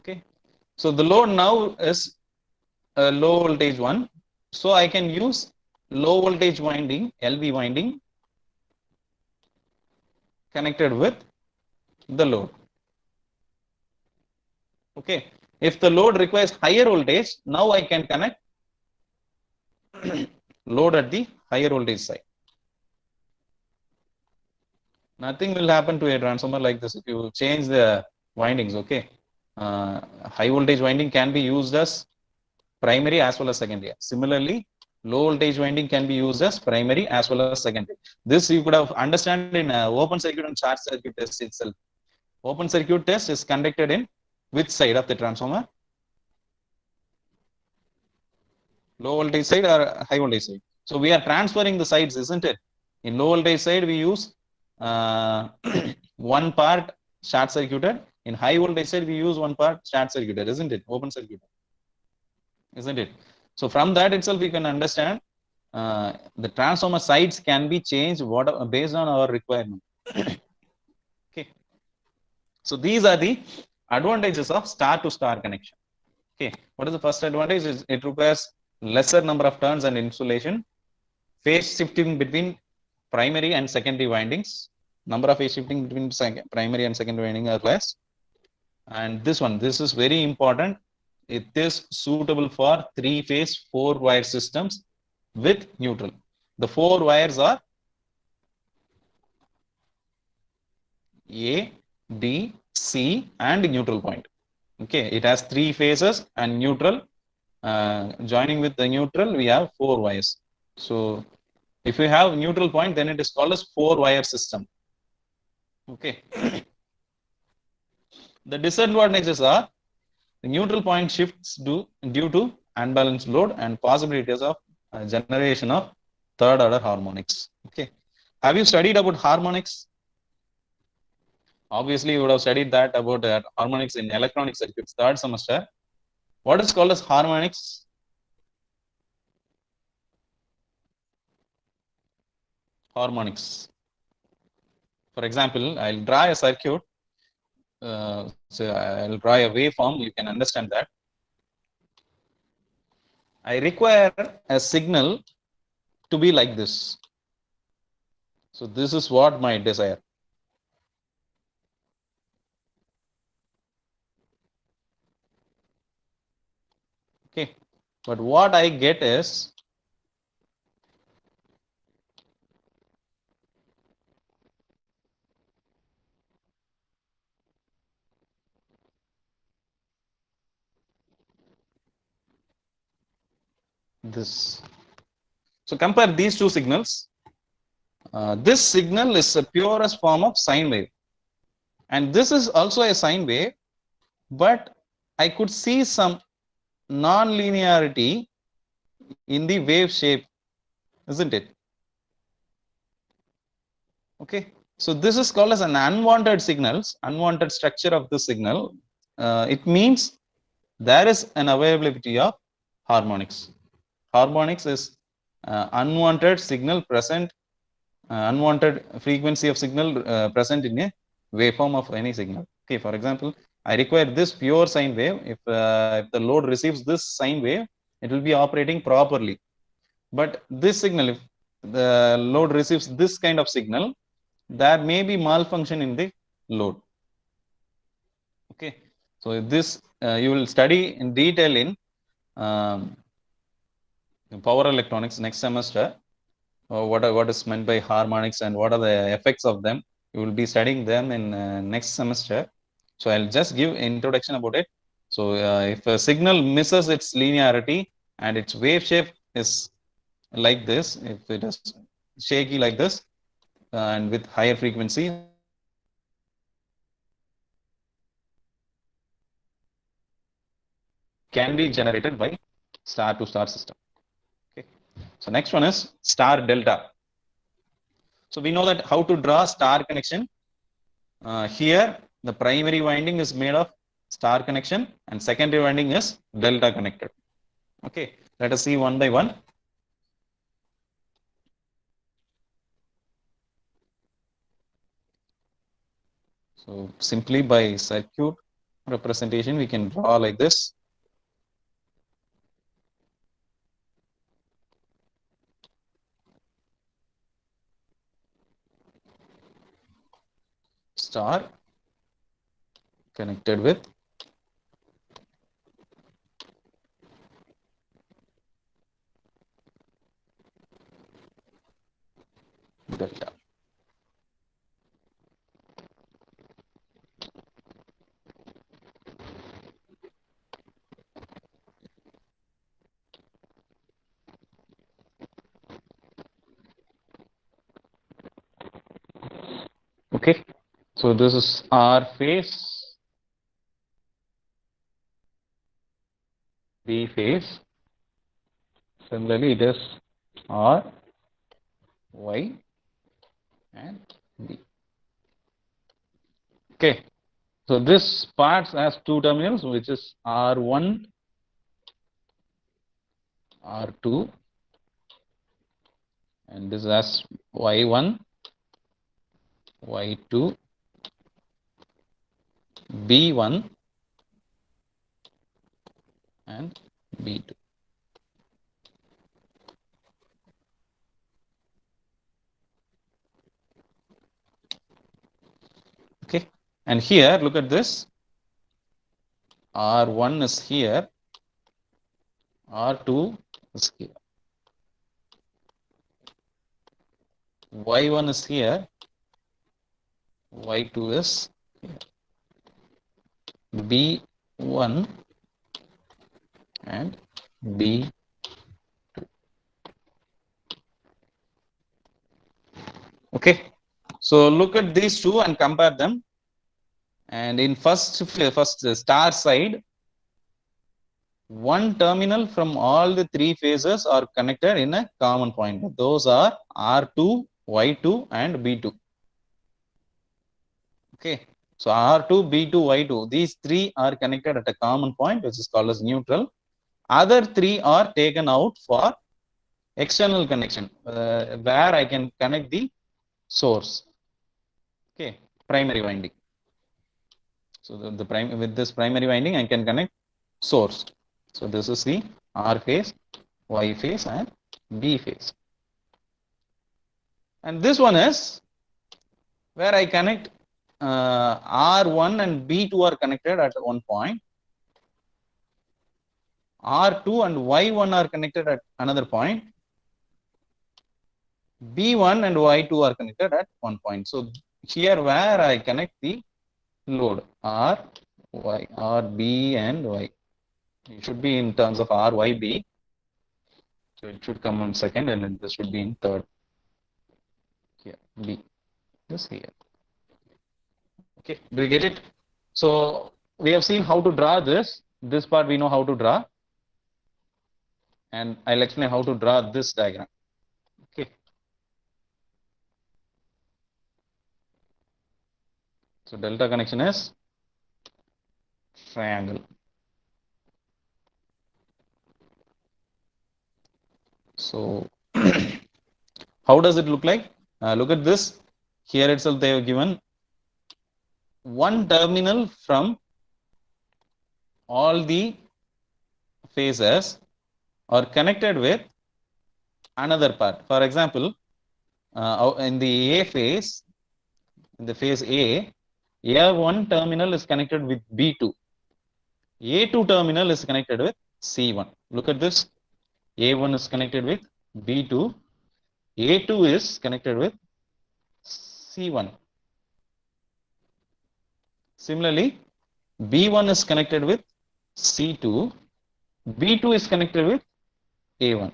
Okay, so the load now is a low voltage one, so I can use low voltage winding, LV winding, connected with the load. Okay, if the load requires higher voltage, now I can connect load at the higher voltage side. Nothing will happen to a transformer like this if you change the windings. Okay, high voltage winding can be used as primary as well as secondary. Similarly, Low voltage winding can be used as primary as well as secondary. This you could have understand in open circuit and short circuit test itself. Open circuit test is conducted in which side of the transformer? Low voltage side or high voltage side? So we are transferring the sides, isn't it? In low voltage side, we use one part short circuited. In high voltage side, we use one part short circuited, isn't it? Open circuit, isn't it? So from that itself, we can understand the transformer sides can be changed based on our requirement. Okay. So these are the advantages of star to star connection. Okay. What is the first advantage? Is it requires lesser number of turns and insulation, phase shifting between primary and secondary windings. Number of phase shifting between primary and secondary winding are less. And this is very important. It is suitable for 3-phase 4-wire systems with neutral. The 4 wires are A, B, C, and neutral point. Okay, it has 3 phases and neutral. Joining with the neutral, we have 4 wires. So if we have neutral point, then it is called as 4-wire system. Okay. The disadvantages are the neutral point shifts due to unbalanced load and possibilities of generation of third order harmonics. Okay. Have you studied about harmonics? Obviously, you would have studied that about harmonics in electronic circuits, third semester. What is called as harmonics? Harmonics. For example, I'll draw a circuit. So I'll draw a waveform. You can understand that. I require a signal to be like this. So this is what my desire. Okay. But what I get is this. So compare these two signals. This signal is the purest form of sine wave. And this is also a sine wave, but I could see some non-linearity in the wave shape, isn't it? Okay. So this is called as an unwanted signals, unwanted structure of the signal. It means there is an availability of harmonics. Harmonics is unwanted signal present, unwanted frequency of signal present in a waveform of any signal. Okay, for example, I require this pure sine wave. If the load receives this sine wave, it will be operating properly. But this signal, if the load receives this kind of signal, there may be malfunction in the load. Okay, so this you will study in detail in power electronics next semester. What is meant by harmonics and what are the effects of them. You will be studying them in next semester. So I'll just give introduction about it. So if a signal misses its linearity and its wave shape is like this, if it is shaky like this and with higher frequency, can be generated by star to star system. Okay. So next one is star delta. So we know that how to draw star connection. Here the primary winding is made of star connection and secondary winding is delta connected. Okay, let us see one by one. So simply by circuit representation, we can draw like this. Star connected with delta. So this is R phase, B phase. Similarly, it is R, Y, and B. Okay. So this part has two terminals, which is R1, R2, and this has Y1, Y2, B1, and B2. Okay. And here, look at this. R1 is here, R2 is here, Y1 is here, Y2 is here, B1 and B2. Okay. So look at these two and compare them. And in first star side, one terminal from all the three phases are connected in a common point. Those are R2, Y2 and B2. Okay. So R2, B2, Y2, these three are connected at a common point, which is called as neutral. Other three are taken out for external connection, where I can connect the source. Okay, primary winding. So with this primary winding, I can connect source. So this is the R phase, Y phase, and B phase. And this one is where I connect R1 and B2 are connected at one point. R2 and Y1 are connected at another point. B1 and Y2 are connected at one point. So here where I connect the load R, Y, R, B and Y. It should be in terms of R, Y, B. So it should come on second and then this should be in third. Here, B, this here. Okay, do you get it? So we have seen how to draw this. This part we know how to draw. And I'll explain how to draw this diagram. Okay. So delta connection is triangle. So how does it look like? Look at this. Here itself they have given one terminal from all the phases are connected with another part. For example, in the A phase, in the phase A, A1 terminal is connected with B2. A2 terminal is connected with C1. Look at this. A1 is connected with B2. A2 is connected with C1. Similarly, B1 is connected with C2. B2 is connected with A1.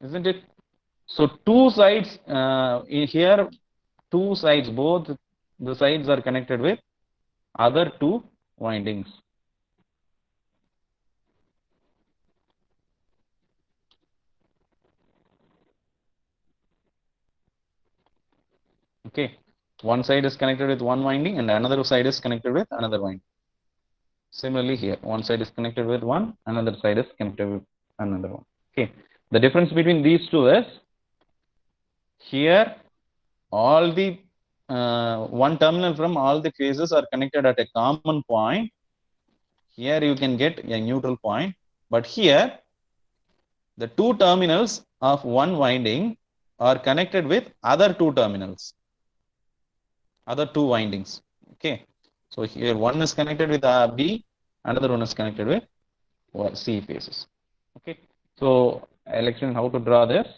Isn't it? So two sides here, two sides, both the sides are connected with other two windings. Okay, one side is connected with one winding and another side is connected with another winding. Similarly here, one side is connected with one, another side is connected with another one. Okay, the difference between these two is here all the one terminal from all the phases are connected at a common point. Here you can get a neutral point, but here the two terminals of one winding are connected with other two terminals, other two windings. Okay, so here one is connected with B, another one is connected with C phases. Okay, so I'll explain how to draw this.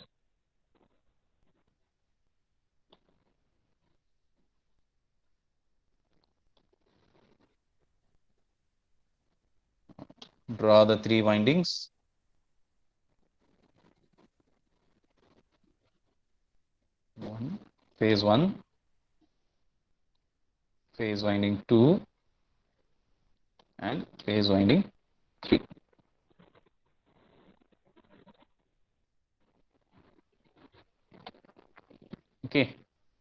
Draw the three windings. One, phase 1, phase winding 2, and phase winding 3. Okay,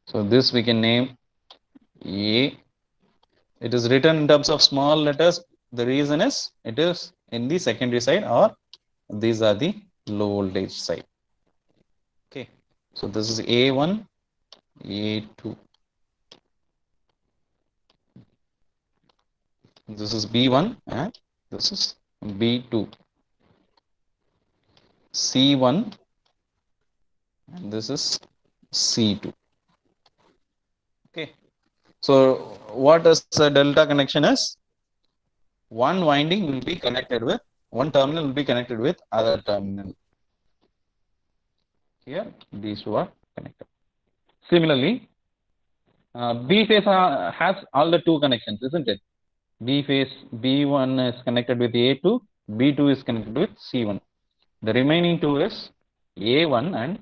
so this we can name A. It is written in terms of small letters. The reason is it is in the secondary side, or these are the low voltage side. Okay, so this is A1, A2. This is B1 and this is B2. C1 and this is C2. Okay, so what is a delta connection is? One winding will be connected with, one terminal will be connected with other terminal. Here these two are connected. Similarly, B phase has all the two connections, isn't it? B phase, B1 is connected with A2, B2 is connected with C1. The remaining two is A1 and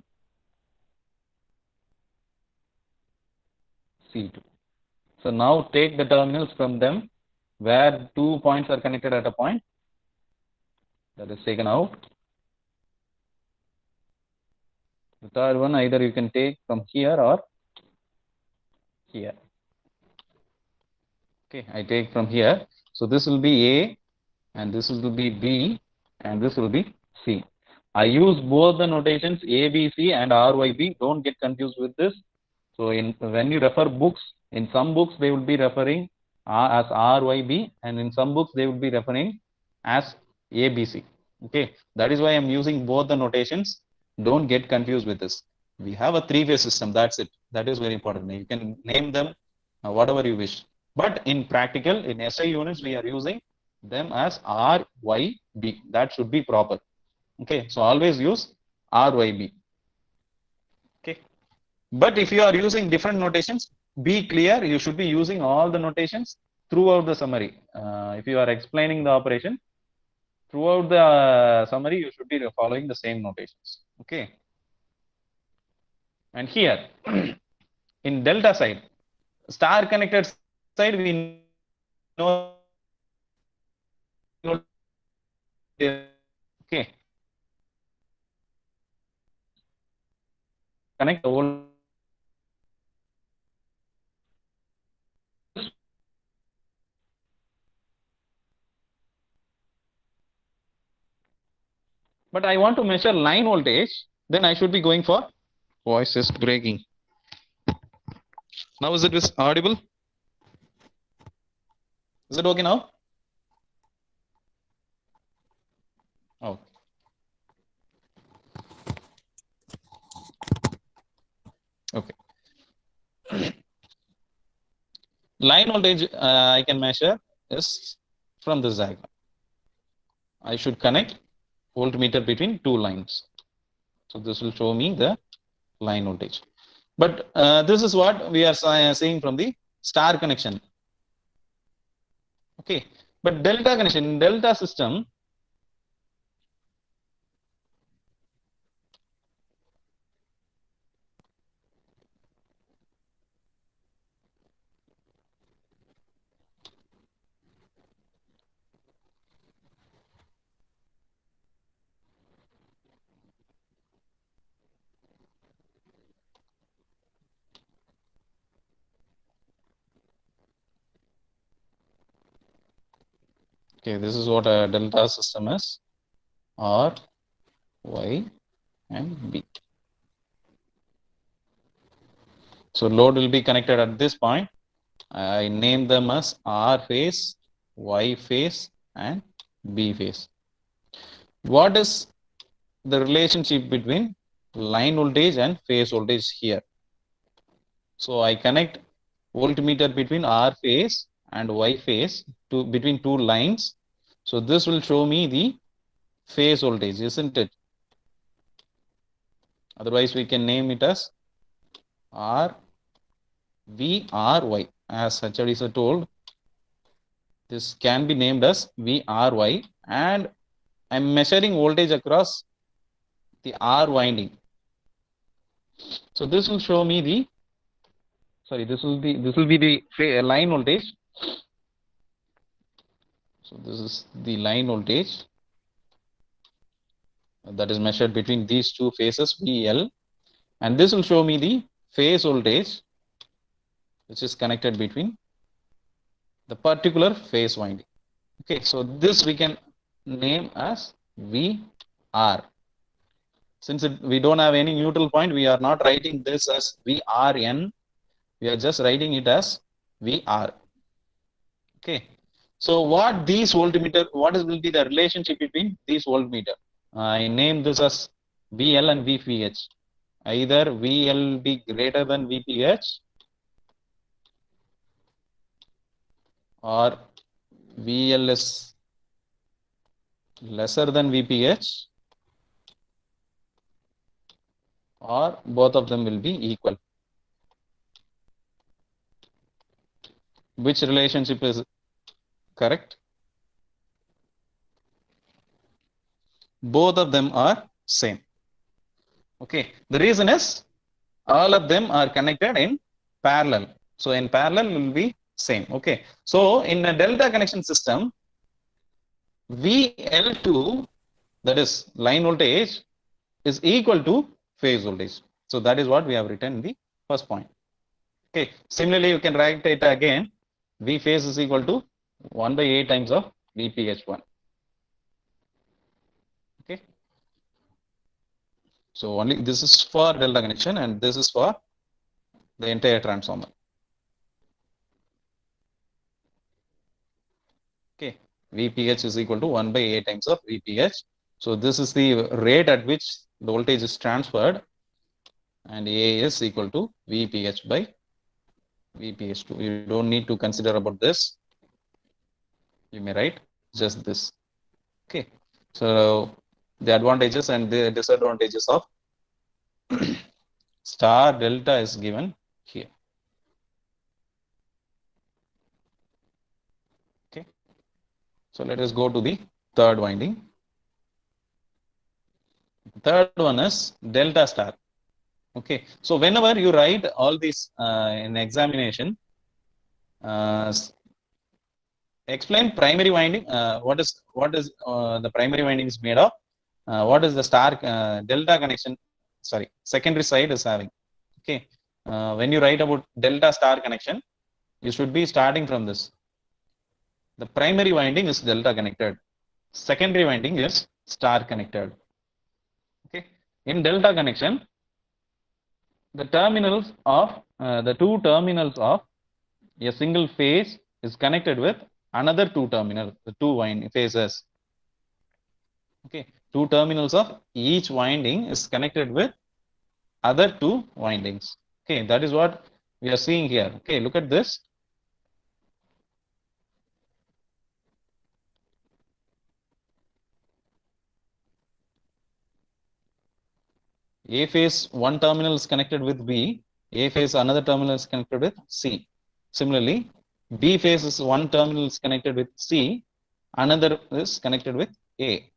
C2. So now take the terminals from them where 2 points are connected at a point, that is taken out. The third one either you can take from here or here. Okay, I take from here. So this will be A and this will be B and this will be C. I use both the notations ABC and RYB. Don't get confused with this. So when you refer books, in some books they will be referring as RYB, and in some books they will be referring as ABC. Okay, that is why I'm using both the notations. Don't get confused with this. We have a three-phase system. That's it. That is very important. You can name them whatever you wish. But in practical, in SI units, we are using them as RYB. That should be proper. Okay, so always use RYB. Okay, but if you are using different notations, be clear, you should be using all the notations throughout the summary. If you are explaining the operation, throughout the summary, you should be following the same notations. Okay, and here in delta side, star connected side, we know, okay, connect the whole. But I want to measure line voltage, then I should be going for, voice is breaking. Now is it audible? Is it okay now? Oh. Okay. Line voltage I can measure is from this diagram. I should connect voltmeter between two lines. So this will show me the line voltage. But this is what we are seeing from the star connection. Okay. But delta connection, delta system, okay, this is what a delta system is, R, Y, and B. So load will be connected at this point. I name them as R phase, Y phase, and B phase. What is the relationship between line voltage and phase voltage here? So I connect voltmeter between R phase and Y phase between two lines. So this will show me the phase voltage, isn't it? Otherwise, we can name it as R V R Y. As Hachadi sir told, this can be named as V R Y, and I'm measuring voltage across the R winding. So this will show me the sorry, this will be the line voltage. So this is the line voltage that is measured between these two phases VL, and this will show me the phase voltage which is connected between the particular phase winding. Okay, so this we can name as VR. Since we don't have any neutral point, we are not writing this as VRN. We are just writing it as VR. Okay. So what these voltmeter, what will be the relationship between these voltmeter? I name this as VL and VPH. Either VL be greater than VPH or VL is lesser than VPH, or both of them will be equal. Which relationship is correct? Both of them are same. Okay, the reason is all of them are connected in parallel. So in parallel will be same. Okay, so in a delta connection system, VL2, that is line voltage, is equal to phase voltage. So that is what we have written in the first point. Okay, similarly you can write it again. V phase is equal to 1 by 8 times of VPH1. Okay, so only this is for delta connection and this is for the entire transformer. Okay, VPH is equal to 1 by 8 times of VPH. So this is the rate at which the voltage is transferred, and A is equal to VPH by VPH2. You don't need to consider about this. You may write just this. Okay, so the advantages and the disadvantages of star delta is given here. Okay, so let us go to the third winding. Third one is delta star. Okay, so whenever you write all these in examination, explain primary winding. What is the primary winding is made of? What is the star delta connection? Sorry, secondary side is having. Okay, when you write about delta star connection, you should be starting from this. The primary winding is delta connected. Secondary winding is star connected. Okay, in delta connection, the terminals of the two terminals of a single phase is connected with another two terminals, the two phases. Okay, two terminals of each winding is connected with other two windings. Okay, that is what we are seeing here. Okay, look at this. A phase one terminal is connected with B, A phase another terminal is connected with C. Similarly, B phase is one terminal is connected with C, another is connected with A.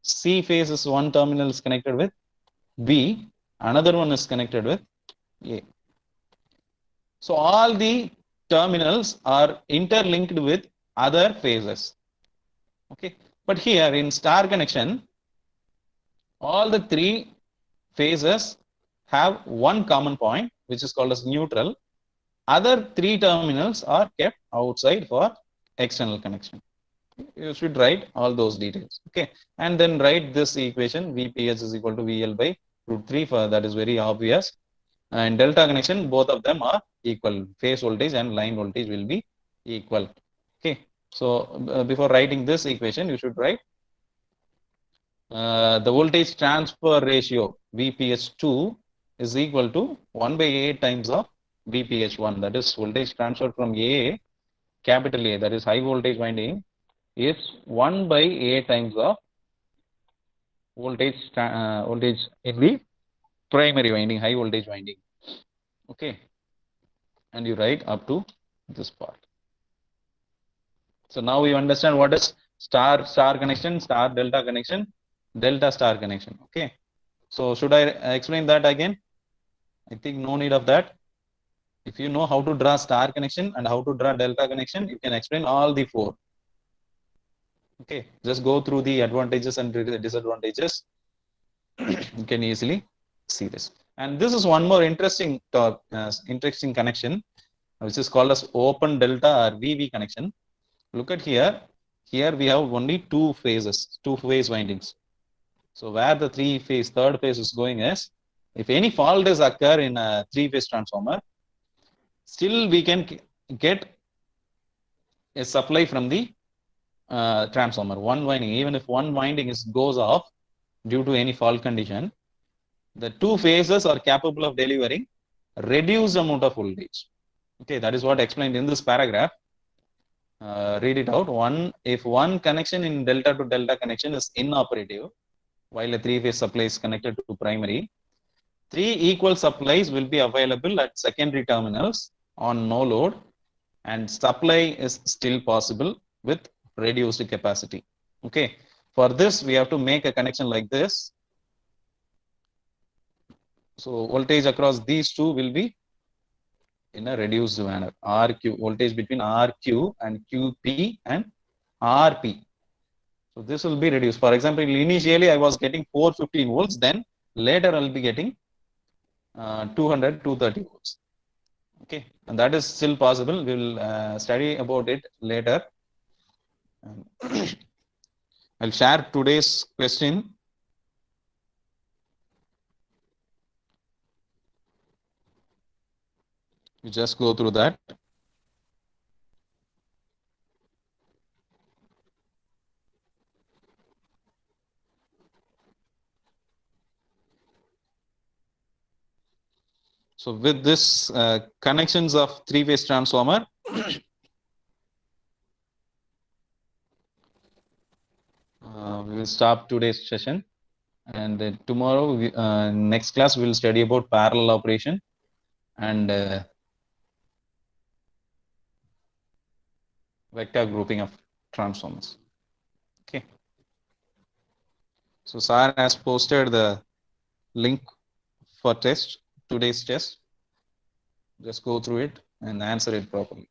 C phase is one terminal is connected with B, another one is connected with A. So all the terminals are interlinked with other phases. Okay, but here in star connection, all the three phases have one common point, which is called as neutral. Other three terminals are kept outside for external connection. You should write all those details. Okay, and then write this equation: VPH is equal to VL by √3. For that is very obvious. And delta connection, both of them are equal. Phase voltage and line voltage will be equal. Okay, so before writing this equation, you should write the voltage transfer ratio VPH2 is equal to 1 by 8 times of VPH1. That is voltage transfer from A, capital A, that is high voltage winding, is 1 by 8 times of voltage in the primary winding, high voltage winding. Okay, and you write up to this part. So now you understand what is star connection, star delta connection, delta star connection. Okay, so should I explain that again? I think no need of that. If you know how to draw star connection and how to draw delta connection, you can explain all the four. Okay, just go through the advantages and disadvantages. You can easily see this. And this is one more interesting interesting connection, which is called as open delta or VV connection. Look at here. Here we have only two phases, two phase windings. So where the third phase is going is, if any fault is occur in a three-phase transformer, still we can get a supply from the transformer. One winding, even if one winding goes off due to any fault condition, the two phases are capable of delivering reduced amount of voltage. Okay, that is what explained in this paragraph. Read it out. If one connection in delta to delta connection is inoperative, while a three-phase supply is connected to primary, three equal supplies will be available at secondary terminals on no load, and supply is still possible with reduced capacity. Okay, for this we have to make a connection like this. So voltage across these two will be in a reduced manner. RQ, voltage between RQ and QP and RP. So this will be reduced. For example, initially I was getting 415 volts, then later I'll be getting 200, 230 volts. Okay, and that is still possible. We'll study about it later. I'll share today's question. You just go through that. So with this connections of three-phase transformer, we will stop today's session, and tomorrow, next class, we will study about parallel operation and vector grouping of transformers. Okay. So Sir has posted the link for today's test. Just go through it and answer it properly.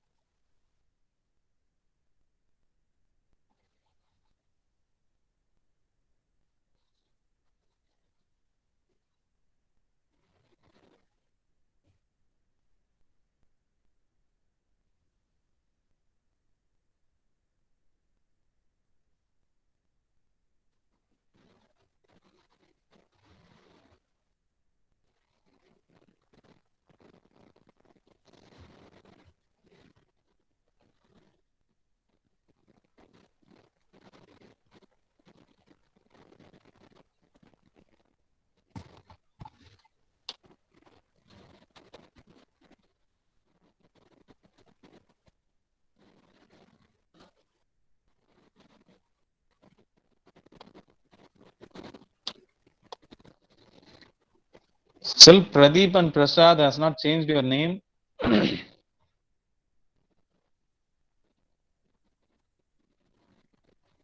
Still, Pradeep and Prasad has not changed your name.